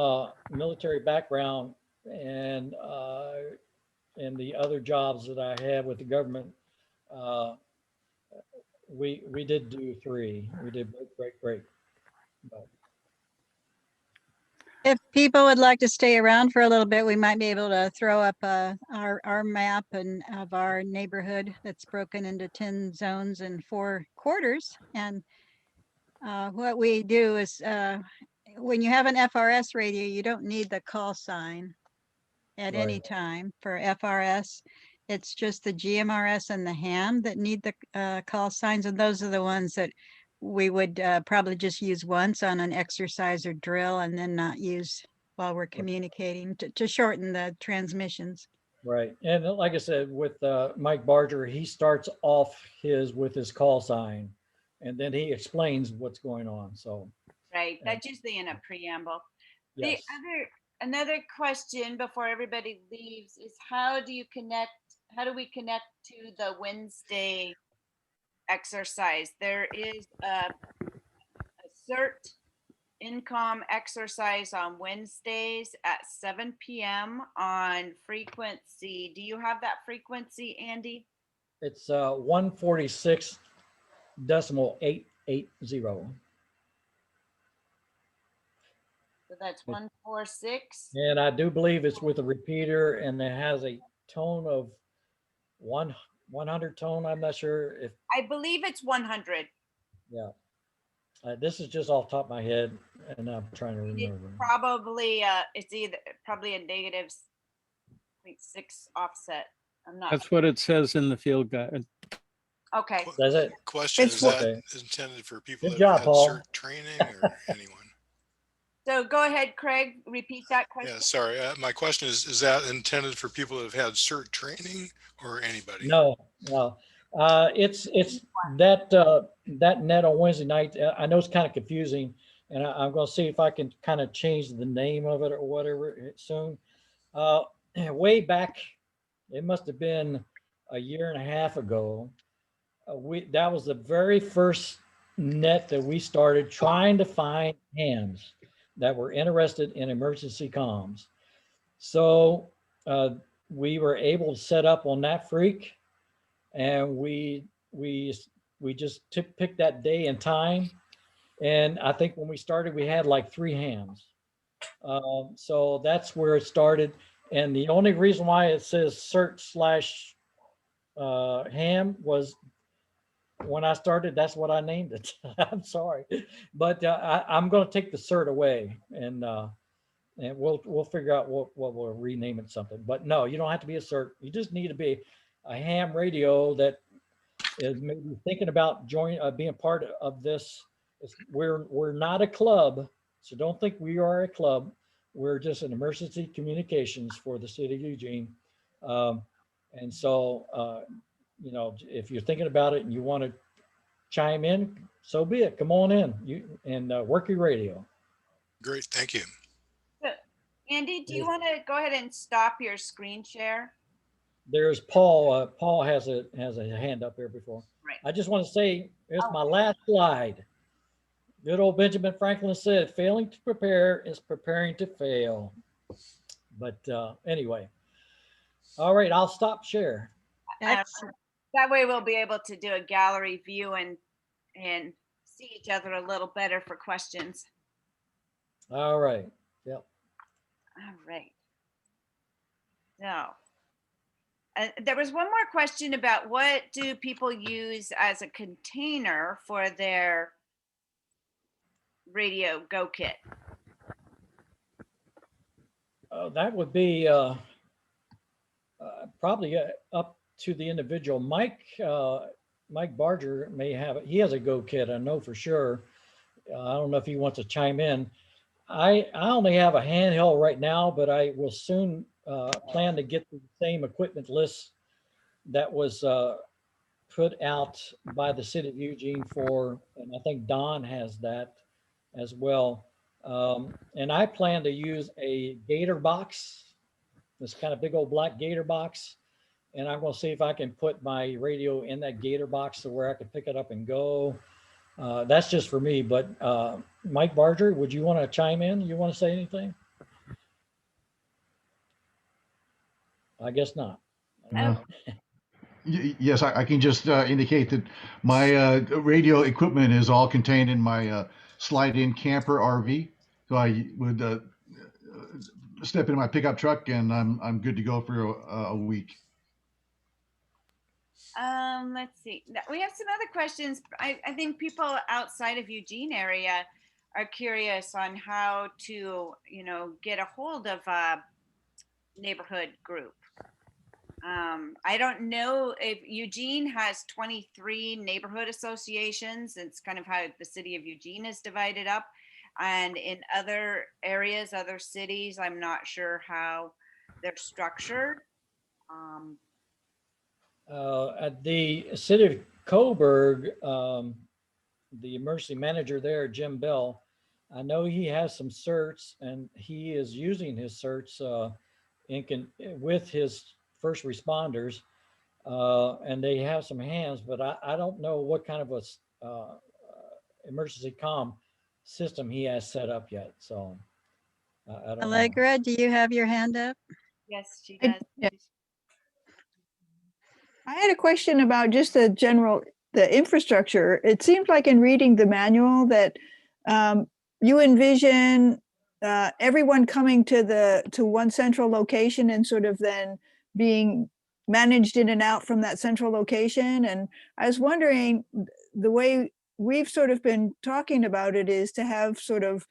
military background and the other jobs that I had with the government, we did do 3. We did break. But
If people would like to stay around for a little bit, we might be able to throw up our map of our neighborhood that's broken into 10 zones and 4 quarters. And what we do is when you have an FRS radio, you don't need the call sign at any
Right.
time for FRS. It's just the GMRS and the ham that need the call signs. And those are the ones that we would probably just use once on an exercise or drill and then not use while we're communicating to shorten the transmissions.
Right. And like I said, with Mike Barger, he starts off with his call sign, and then he explains what's going on. So,
Right, that's usually in a preamble.
yes.
Another question before everybody leaves is how do we connect to the Wednesday exercise? There is a CERT Incom exercise on Wednesdays at 7 p.m. on frequency. Do you have that frequency, Andy?
It's 146.880.
So that's 146.
And I do believe it's with a repeater, and it has a tone of 100 tone. I'm not sure if,
I believe it's 100.
yeah. This is just off the top of my head, and I'm trying to remember.
Probably it's probably a negative 0.6 offset. I'm not.
That's what it says in the field guide.
Okay.
Does it?
Question,
It's
is that
okay.
intended for people
Good
that
job,
have
Paul.
had CERT training or anyone?
So go ahead, Craig, repeat that question.
Yeah, sorry. My question is that intended for people that have had CERT training or anybody?
No. It's that net on Wednesday night. I know it's kind of confusing, and I'm going to see if I can kind of change the name of it or whatever soon. Way back, it must have been a year and a half ago. That was the very first net that we started trying to find hams that were interested in emergency comms. So we were able to set up on that freak, and we just picked that day and time. And I think when we started, we had like 3 hams. So that's where it started. And the only reason why it says CERT Ham was, when I started, that's what I named it. I'm sorry, but I'm going to take the cert away, and we'll figure out what we'll rename it something. But no, you don't have to be a cert. You just need to be a ham radio that is maybe thinking about being part of this. We're not a club, so don't think we are a club. We're just an emergency communications for the city of Eugene. And so, you know, if you're thinking about it and you want to chime in, so be it. Come on in and work your radio.
Great, thank you.
So, Andy, do you want to go ahead and stop your screen share?
There's Paul. Paul has a hand up here before.
Right.
I just want to say, it's my last slide. Good old Benjamin Franklin said, failing to prepare is preparing to fail. But anyway, all right, I'll stop share.
Excellent.
That way we'll be able to do a gallery view and see each other a little better for questions.
All right. Yep.
All right. So there was one more question about what do people use as a container for their radio Go Kit?
That would be probably up to the individual. Mike Barger may have it. He has a Go Kit, I know for sure. I don't know if he wants to chime in. I only have a handheld right now, but I will soon plan to get the same equipment list that was put out by the city of Eugene and I think Don has that as well. And I plan to use a Gator box, this kind of big old black Gator box. And I'm going to see if I can put my radio in that Gator box to where I can pick it up and go. That's just for me, but Mike Barger, would you want to chime in? You want to say anything? I guess not.
Yes, I can just indicate that my radio equipment is all contained in my slide-in camper RV. So I would step in my pickup truck and I'm good to go for a week.
Let's see. We have some other questions. I think people outside of Eugene area are curious on how to, you know, get a hold of a neighborhood group. I don't know if Eugene has 23 neighborhood associations. It's kind of how the city of Eugene is divided up. And in other areas, other cities, I'm not sure how they're structured.
At the city of Coburg, the emergency manager there, Jim Bell, I know he has some certs and he is using his certs with his first responders, and they have some hands, but I don't know what kind of a emergency comm system he has set up yet. So I don't know.
Allegra, do you have your hand up?
Yes, she does.
Yeah. I had a question about just the infrastructure. It seems like in reading the manual that you envision everyone coming to one central location and sort of then being managed in and out from that central location. And I was wondering, the way we've sort of been talking about it is to have sort of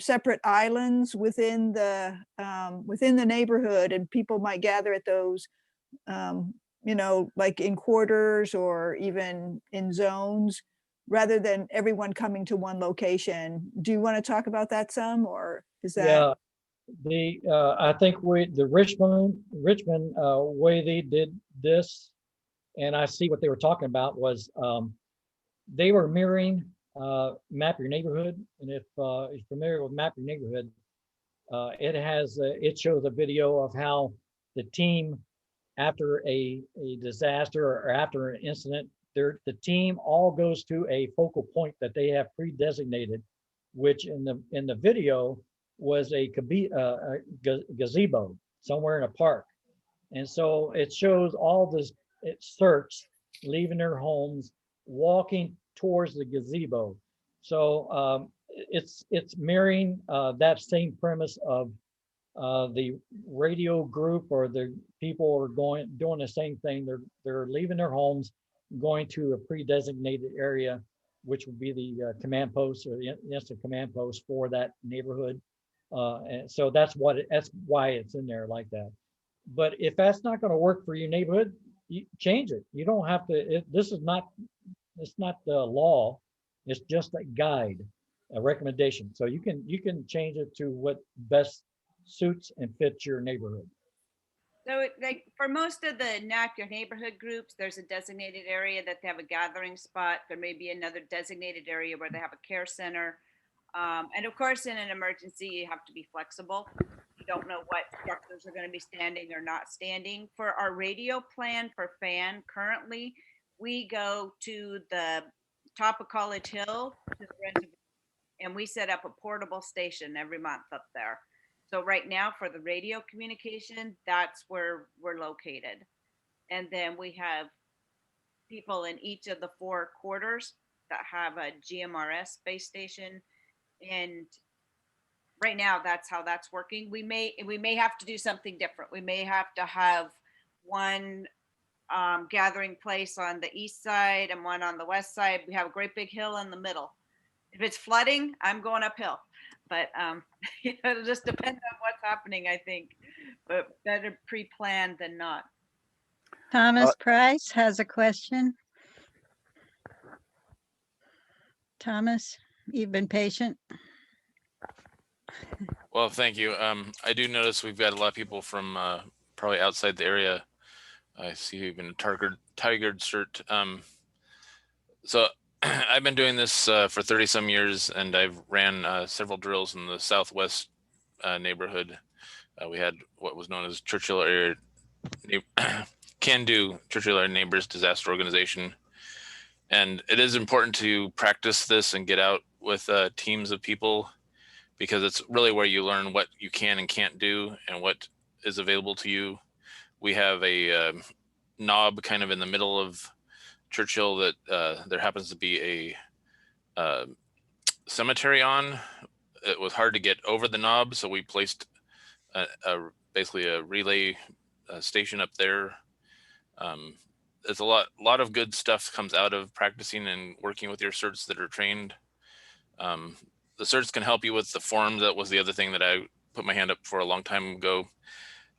separate islands within the neighborhood, and people might gather at those, you know, like in quarters or even in zones, rather than everyone coming to one location. Do you want to talk about that some, or is that?
Yeah, I think the Richmond way they did this, and I see what they were talking about was they were mirroring Map Your Neighborhood. And if you're familiar with Map Your Neighborhood, it shows a video of how the team, after a disaster or after an incident, the team all goes to a focal point that they have pre-designated, which in the video was a gazebo somewhere in a park. And so it shows all this certs leaving their homes, walking towards the gazebo. So it's mirroring that same premise of the radio group or the people are doing the same thing. They're leaving their homes, going to a pre-designated area, which would be the command post or the instant command post for that neighborhood. And so that's why it's in there like that. But if that's not going to work for your neighborhood, you change it. You don't have to. This is not. It's not the law. It's just a guide, a recommendation. So you can change it to what best suits and fits your neighborhood.
So like for most of the NAP Your Neighborhood groups, there's a designated area that they have a gathering spot. There may be another designated area where they have a care center. And of course, in an emergency, you have to be flexible. You don't know what structures are going to be standing or not standing. For our radio plan for FAN, currently, we go to the top of College Hill to the reservation, and we set up a portable station every month up there. So right now for the radio communication, that's where we're located. And then we have people in each of the 4 quarters that have a GMRS base station. And right now that's how that's working. We may have to do something different. We may have to have one gathering place on the east side and one on the west side. We have a great big hill in the middle. If it's flooding, I'm going uphill. But it'll just depend on what's happening, I think. But better pre-planned than not.
Thomas Price has a question. Thomas, you've been patient.
Well, thank you. I do notice we've got a lot of people from probably outside the area. I see even a Tiger shirt. So I've been doing this for 30 some years, and I've ran several drills in the Southwest neighborhood. We had what was known as Churchill Area Can-Do Churchill Area Neighbors Disaster Organization. And it is important to practice this and get out with teams of people, because it's really where you learn what you can and can't do and what is available to you. We have a knob kind of in the middle of Churchill that there happens to be a cemetery on. It was hard to get over the knob, so we placed basically a relay station up there. There's a lot of good stuff comes out of practicing and working with your certs that are trained. The certs can help you with the forms. That was the other thing that I put my hand up for a long time ago.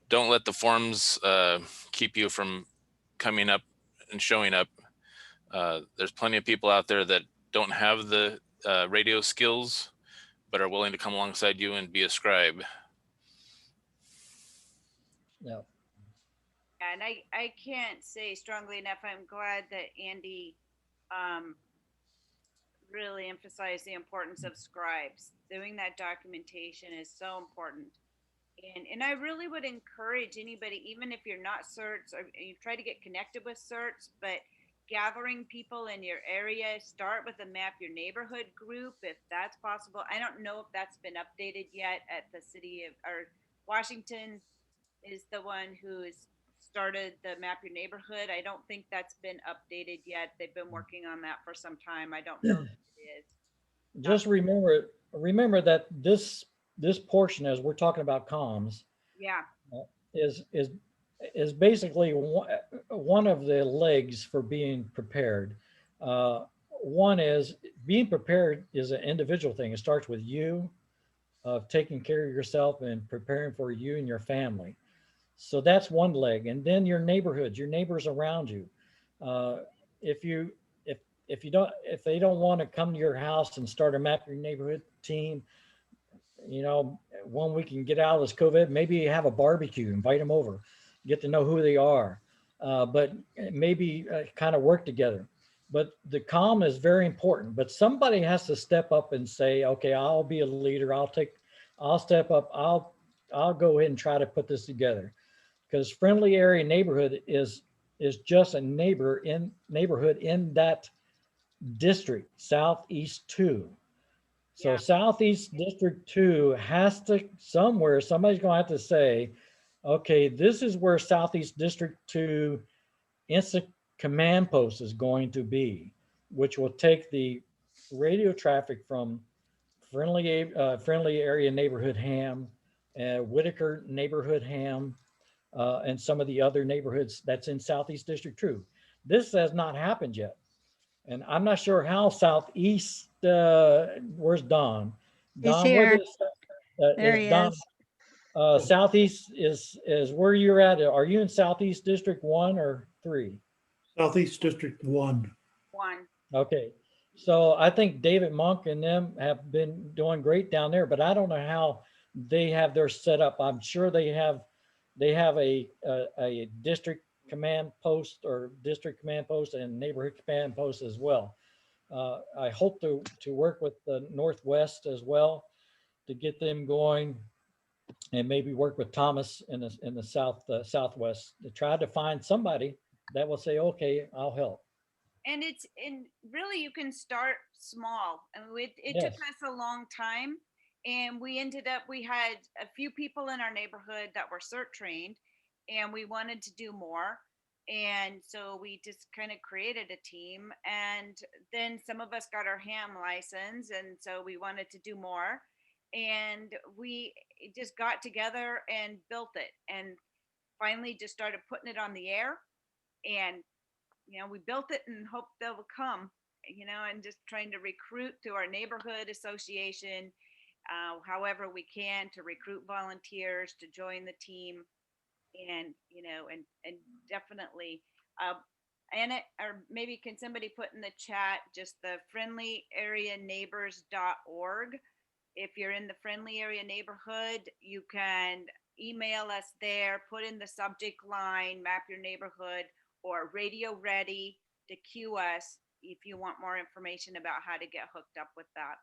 Don't let the forms keep you from coming up and showing up. There's plenty of people out there that don't have the radio skills, but are willing to come alongside you and be a scribe.
Yeah.
And I can't say strongly enough, I'm glad that Andy really emphasized the importance of scribes. Doing that documentation is so important. And I really would encourage anybody, even if you're not certs or you try to get connected with certs, but gathering people in your area, start with a Map Your Neighborhood group if that's possible. I don't know if that's been updated yet at the city of, or Washington is the one who's started the Map Your Neighborhood. I don't think that's been updated yet. They've been working on that for some time. I don't know if it is.
Just remember that this portion, as we're talking about comms,
Yeah.
is basically one of the legs for being prepared. One is being prepared is an individual thing. It starts with you, taking care of yourself and preparing for you and your family. So that's one leg. And then your neighborhood, your neighbors around you. If they don't want to come to your house and start a Map Your Neighborhood team, when we can get out of this COVID, maybe have a barbecue, invite them over, get to know who they are, but maybe kind of work together. But the comm is very important, but somebody has to step up and say, okay, I'll be a leader. I'll step up. I'll go ahead and try to put this together, because Friendly Area Neighborhood is just a neighborhood in that district, Southeast 2. So yeah. Southeast District 2 has to, somebody's going to have to say, okay, this is where Southeast District 2 instant command post is going to be, which will take the radio traffic from Friendly Area Neighborhood ham Whitaker Neighborhood Ham, and some of the other neighborhoods that's in Southeast District 2. This has not happened yet. And I'm not sure how Southeast, where's Don?
He's
Don, where
here.
does,
There
is
he
Don,
is.
Southeast is where you're at. Are you in Southeast District 1 or 3?
Southeast District 1.
One.
Okay. So I think David Monk and them have been doing great down there, but I don't know how they have their setup. I'm sure they have a district command post or district command post and neighborhood command post as well. I hope to work with the Northwest as well to get them going, and maybe work with Thomas in the Southwest to try to find somebody that will say, okay, I'll help.
And really you can start small. And it
Yes.
took us a long time, and we had a few people in our neighborhood that were CERT trained, and we wanted to do more. And so we just kind of created a team, and then some of us got our ham license, and so we wanted to do more. And we just got together and built it, and finally just started putting it on the air. And we built it and hope they'll come, and just trying to recruit to our neighborhood association, however we can, to recruit volunteers to join the team. And, and definitely, Anna, or maybe can somebody put in the chat just the friendlyareaneighbors.org. If you're in the friendly area neighborhood, you can email us there, put in the subject line, map your neighborhood, or radio ready to queue us if you want more information about how to get hooked up with that.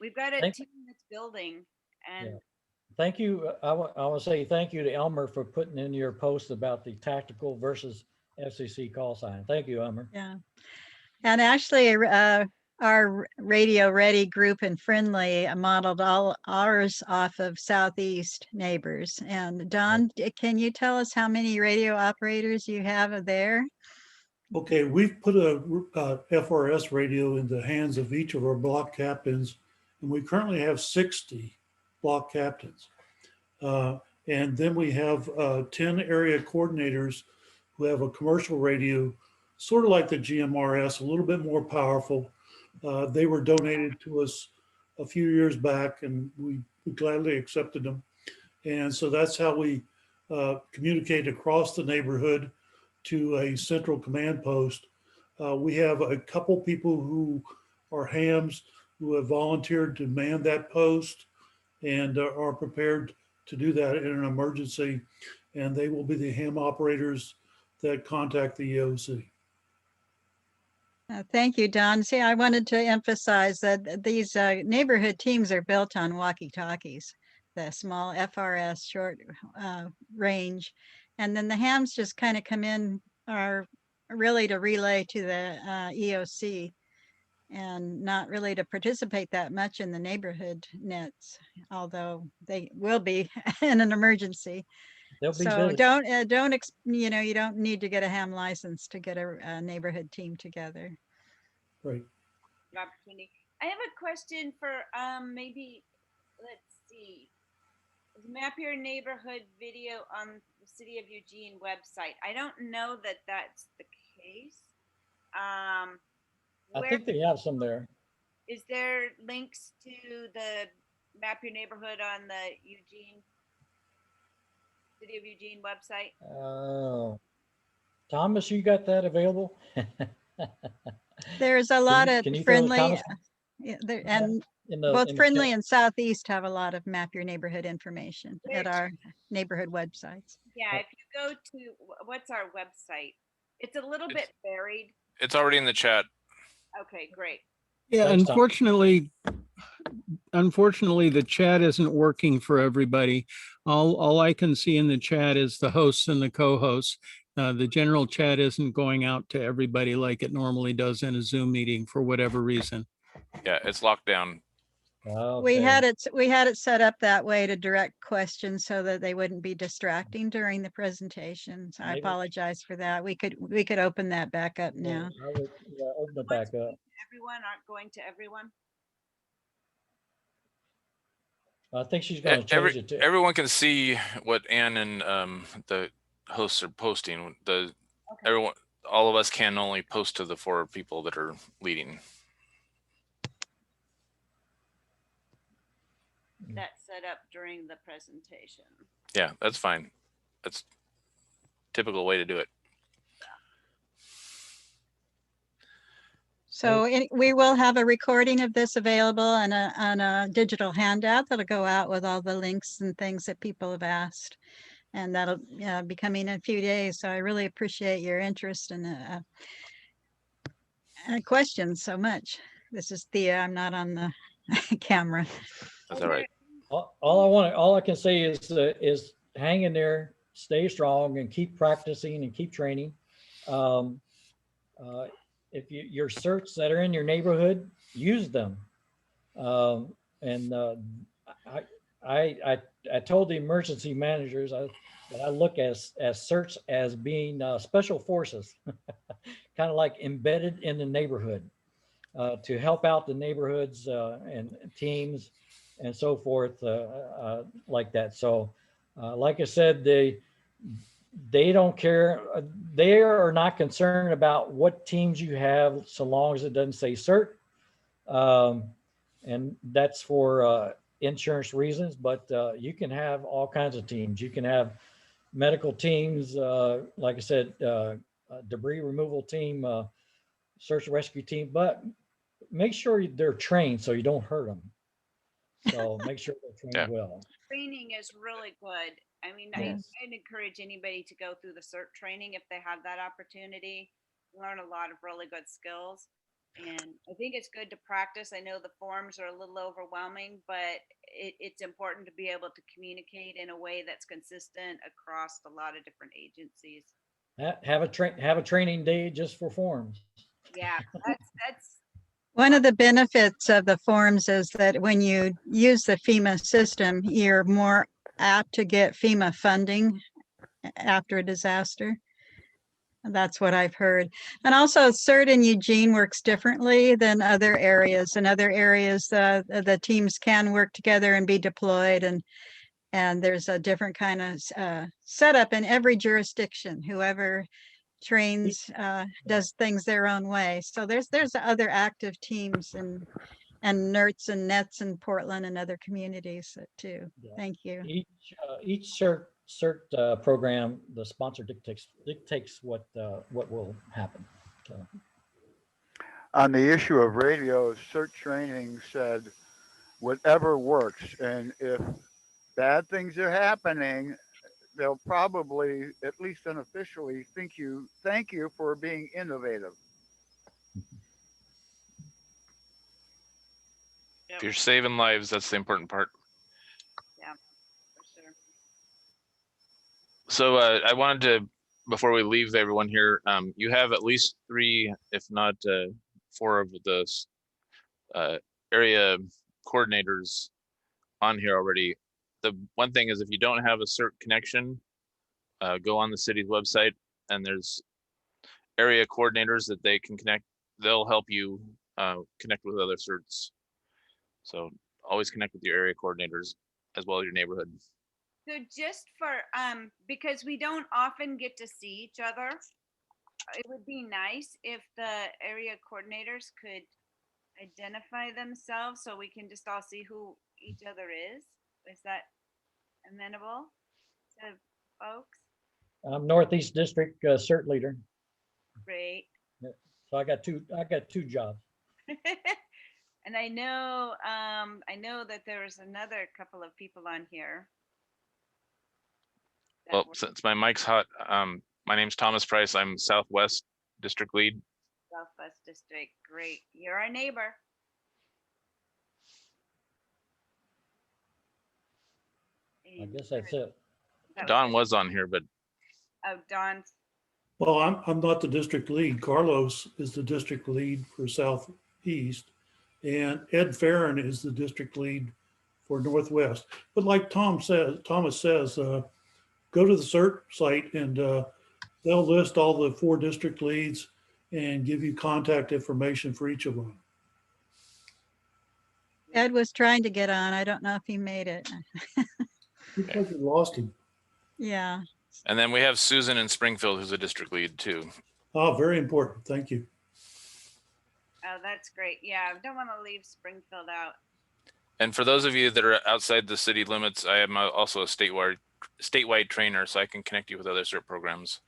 We've got a team that's building. And
yeah. Thank you. I want to say thank you to Elmer for putting in your post about the tactical versus FCC call sign. Thank you, Elmer.
Yeah. And actually, our Radio Ready group and Friendly modeled all ours off of Southeast Neighbors. And Don, can you tell us how many radio operators you have there?
Okay, we've put a FRS radio in the hands of each of our block captains, and we currently have 60 block captains. And then we have 10 area coordinators who have a commercial radio, sort of like the GMRS, a little bit more powerful. They were donated to us a few years back, and we gladly accepted them. And so that's how we communicate across the neighborhood to a central command post. We have a couple people who are hams who have volunteered to man that post and are prepared to do that in an emergency. And they will be the ham operators that contact the EOC.
Thank you, Don. See, I wanted to emphasize that these neighborhood teams are built on walkie-talkies, the small FRS short range. And then the hams just kind of come in are really to relay to the EOC and not really to participate that much in the neighborhood nets, although they will be in an emergency.
They'll be
So
busy.
you don't need to get a ham license to get a neighborhood team together.
Right.
Opportunity. I have a question for maybe, let's see. Map Your Neighborhood video on the City of Eugene website. I don't know that that's the case.
I think they have some there.
Is there links to the Map Your Neighborhood on the City of Eugene website?
Oh, Thomas, you got that available?
There's a lot of
can you
Friendly,
Thomas?
and both Friendly and Southeast have a lot of Map Your Neighborhood information at our neighborhood websites.
Yeah, if you go to, what's our website? It's a little bit buried.
It's already in the chat.
Okay, great.
Yeah,
Thanks, Tom.
unfortunately, the chat isn't working for everybody. All I can see in the chat is the hosts and the co-hosts. The general chat isn't going out to everybody like it normally does in a Zoom meeting for whatever reason.
Yeah, it's locked down.
Okay.
We had it set up that way to direct questions so that they wouldn't be distracting during the presentation. So I
Maybe.
apologize for that. We could open that back up now.
I would, open it back up.
Everyone aren't going to everyone.
I think she's going to change it to.
Everyone can see what Ann and the hosts are posting. Everyone, all of us can only post to the 4 people that are leading.
That's set up during the presentation.
Yeah, that's fine. That's typical way to do it.
So we will have a recording of this available on a digital handout that'll go out with all the links and things that people have asked. And that'll be coming in a few days. So I really appreciate your interest and questions so much. This is Thea. I'm not on the camera.
That's all right.
All I can say is hang in there, stay strong, and keep practicing and keep training. If your certs that are in your neighborhood, use them. I told the emergency managers that I look as certs as being special forces, kind of like embedded in the neighborhood to help out the neighborhoods and teams and so forth like that. So like I said, they don't care. They are not concerned about what teams you have, so long as it doesn't say cert. And that's for insurance reasons, but you can have all kinds of teams. You can have medical teams, like I said, debris removal team, search and rescue team, but make sure they're trained so you don't hurt them. So make sure they're trained well.
Training is really good. I mean,
Yes.
I'd encourage anybody to go through the CERT training if they have that opportunity. Learn a lot of really good skills. And I think it's good to practice. I know the forms are a little overwhelming, but it's important to be able to communicate in a way that's consistent across a lot of different agencies.
Have a training day just for forms.
Yeah, that's
One of the benefits of the forms is that when you use the FEMA system, you're more apt to get FEMA funding after a disaster. And that's what I've heard. And also CERT in Eugene works differently than other areas. In other areas, the teams can work together and be deployed, and there's a different kind of setup in every jurisdiction. Whoever trains does things their own way. So there's other active teams and NERTs and NETs in Portland and other communities too.
Yeah.
Thank you.
Each CERT program, the sponsor dictates what will happen. So.
On the issue of radios, CERT training said whatever works, and if bad things are happening, they'll probably, at least unofficially, thank you for being innovative.
If you're saving lives, that's the important part.
Yeah, for sure.
So I wanted to, before we leave everyone here, you have at least 3, if not 4 of the area coordinators on here already. The one thing is, if you don't have a CERT connection, go on the city's website, and there's area coordinators that they can connect. They'll help you connect with other CERTs. So always connect with your area coordinators as well as your neighborhood.
So just for, because we don't often get to see each other, it would be nice if the area coordinators could identify themselves so we can just all see who each other is. Is that amenable to folks?
I'm Northeast District CERT leader.
Great.
So I got two jobs.
And I know that there's another couple of people on here.
Well, since my mic's hot, my name's Thomas Price. I'm Southwest District Lead.
Southwest District, great. You're our neighbor.
I guess that's it.
Don was on here, but
Oh, Don.
Well, I'm not the district lead. Carlos is the district lead for Southeast, and Ed Farron is the district lead for Northwest. But like Thomas says, go to the CERT site and they'll list all the 4 district leads and give you contact information for each of them.
Ed was trying to get on. I don't know if he made it.
Looks like we lost him.
Yeah.
And then we have Susan in Springfield, who's a district lead too.
Oh, very important. Thank you.
Oh, that's great. Yeah, I don't want to leave Springfield out.
And for those of you that are outside the city limits, I am also a statewide trainer, so I can connect you with other CERT programs.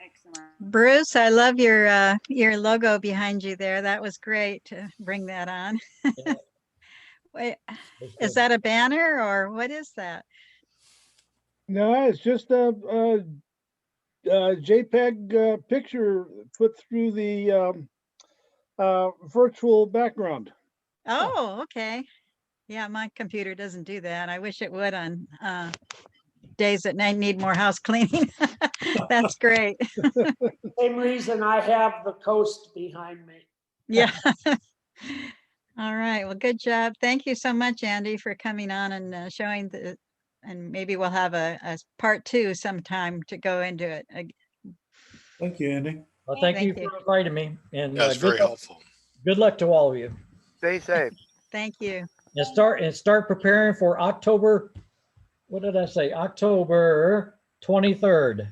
Excellent.
Bruce, I love your logo behind you there. That was great to bring that on.
Yeah.
Wait,
That's
is
good.
that a banner or what is that?
No, it's just a JPEG picture put through the virtual background.
Oh, okay. Yeah, my computer doesn't do that. I wish it would on days that I need more house cleaning. That's great.
Same reason I have the coast behind me.
Yeah. All right. Well, good job. Thank you so much, Andy, for coming on and showing and maybe we'll have a part 2 sometime to go into it.
Thank you, Andy.
Well, thank you
Thank you.
for inviting me, and
That's very helpful.
good luck to all of you.
Stay safe.
Thank you.
And start preparing for October. What did I say? October 23rd.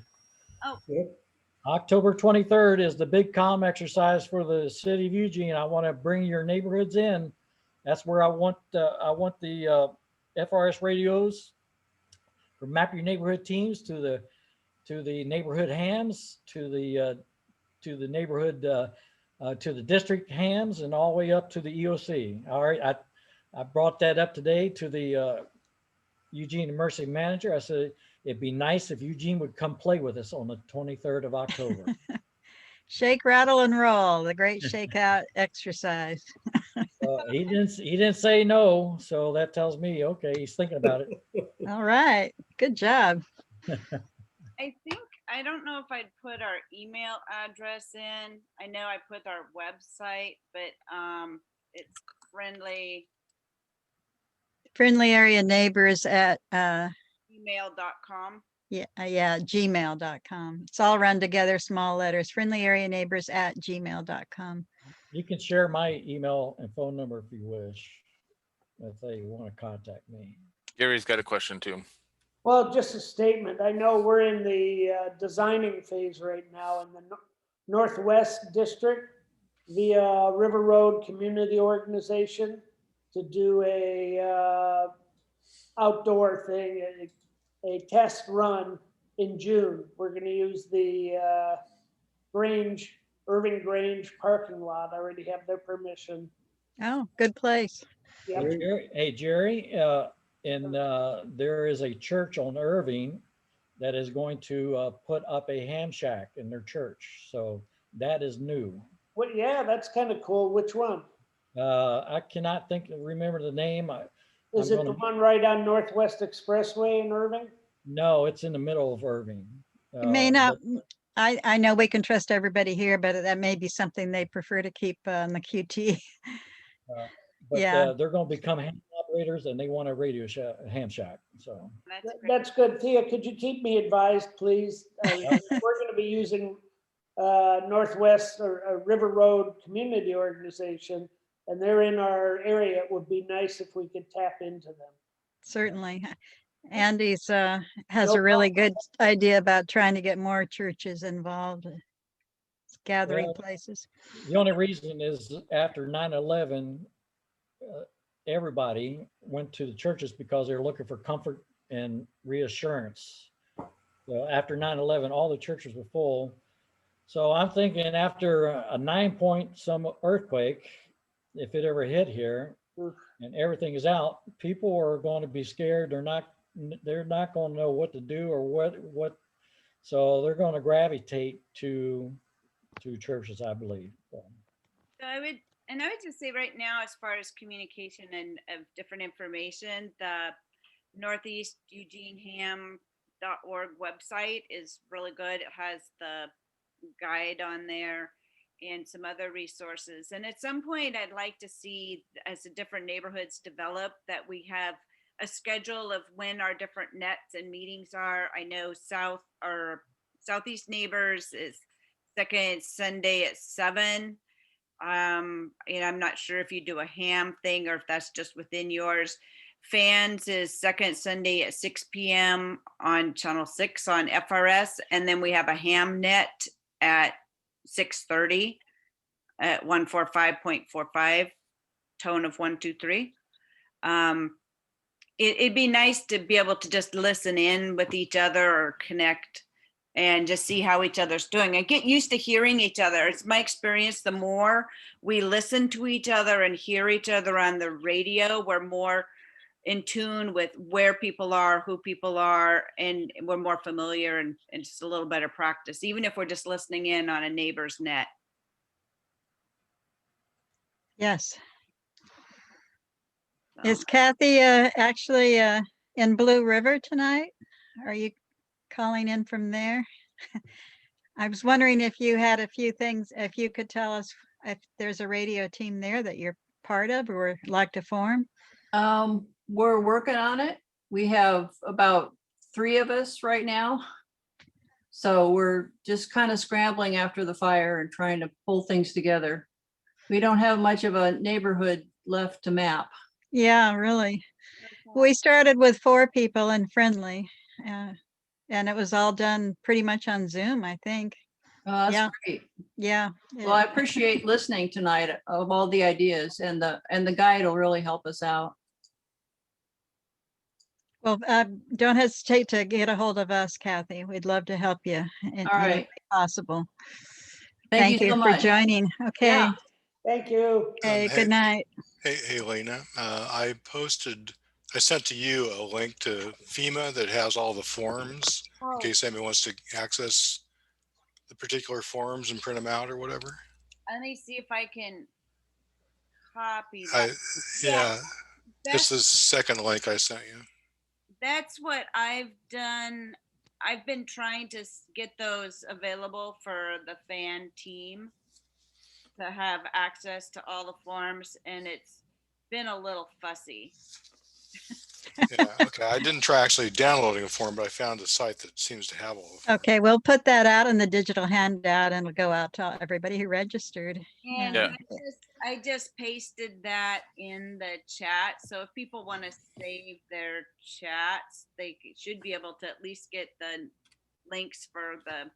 Yep.
October 23rd is the big comm exercise for the city of Eugene. I want to bring your neighborhoods in. That's where I want the FRS radios for Map Your Neighborhood teams to the neighborhood hams, to the neighborhood to the district hams, and all the way up to the EOC. All right, I brought that up today to the Eugene Emergency Manager. I said it'd be nice if Eugene would come play with us on the 23rd of October.
Shake, rattle, and roll, the great shakeout exercise.
He didn't say no, so that tells me, okay, he's thinking about it.
All right. Good job.
I don't know if I'd put our email address in. I know I put our website, but it's
Friendly area neighbors at
email.com.
gmail.com. It's all run together, small letters. Friendly area neighbors at gmail.com.
You can share my email and phone number if you wish, if they want to contact me.
Gary's got a question too.
Well, just a statement. I know we're in the designing phase right now in the Northwest District via River Road Community Organization to do a outdoor thing, a test run in June. We're going to use the Irving Grange parking lot. I already have their permission.
Oh, good place.
Yep.
Jerry, there is a church on Irving that is going to put up a ham shack in their church. So that is new.
Well, yeah, that's kind of cool. Which one?
I cannot remember the name.
Is it the one right on Northwest Expressway in Irving?
No, it's in the middle of Irving.
It may not. I know we can trust everybody here, but that may be something they prefer to keep on the QT.
But
Yeah.
they're going to become ham operators, and they want a ham shack. So
That's good. Thea, could you keep me advised, please? We're going to be using Northwest or River Road Community Organization, and they're in our area. It would be nice if we could tap into them.
Certainly. Andy's has a really good idea about trying to get more churches involved. Gathering places.
The only reason is after 9/11, everybody went to the churches because they were looking for comfort and reassurance. So after 9/11, all the churches were full. So I'm thinking after a 9-point some earthquake, if it ever hit here and everything is out, people are going to be scared. They're not going to know what to do or what. So they're going to gravitate to churches, I believe.
So I would just say right now, as far as communication and of different information, the Northeast Eugene Ham.org website is really good. It has the guide on there and some other resources. And at some point, I'd like to see, as the different neighborhoods develop, that we have a schedule of when our different nets and meetings are. I know Southeast Neighbors is second Sunday at 7. And I'm not sure if you do a ham thing or if that's just within yours. Fans is second Sunday at 6 p.m. on Channel 6 on FRS. And then we have a ham net at 6:30 at 145.45, tone of 123. It'd be nice to be able to just listen in with each other or connect and just see how each other's doing and get used to hearing each other. It's my experience, the more we listen to each other and hear each other on the radio, we're more in tune with where people are, who people are, and we're more familiar, and it's a little better practice, even if we're just listening in on a neighbor's net.
Yes.
So,
Is Kathy actually in Blue River tonight? Are you calling in from there? I was wondering if you had a few things, if you could tell us if there's a radio team there that you're part of or would like to form.
We're working on it. We have about 3 of us right now. So we're just kind of scrambling after the fire and trying to pull things together. We don't have much of a neighborhood left to map.
Yeah, really. We started with 4 people in Friendly, and it was all done pretty much on Zoom, I think.
That's
Yeah.
great.
Yeah.
Well, I appreciate listening tonight of all the ideas, and the guide will really help us out.
Well, don't hesitate to get a hold of us, Kathy. We'd love to help you in
All
any
right.
way possible.
Thank you so
for
much.
joining. Okay.
Yeah.
Thank you.
Okay,
Hey,
good night.
hey, Lena, I sent to you a link to FEMA that has all the forms in case anybody wants to access the particular forms and print them out or whatever.
let me see if I can copy
I,
that.
yeah, it's
That's,
the second link I sent you.
that's what I've done. I've been trying to get those available for the fan team to have access to all the forms, and it's been a little fussy.
Yeah, okay. I didn't try actually downloading a form, but I found a site that seems to have all of them.
Okay, we'll put that out in the digital handout and it'll go out to everybody who registered.
And
Yeah.
I just pasted that in the chat. So if people want to save their chats, they should be able to at least get the links for the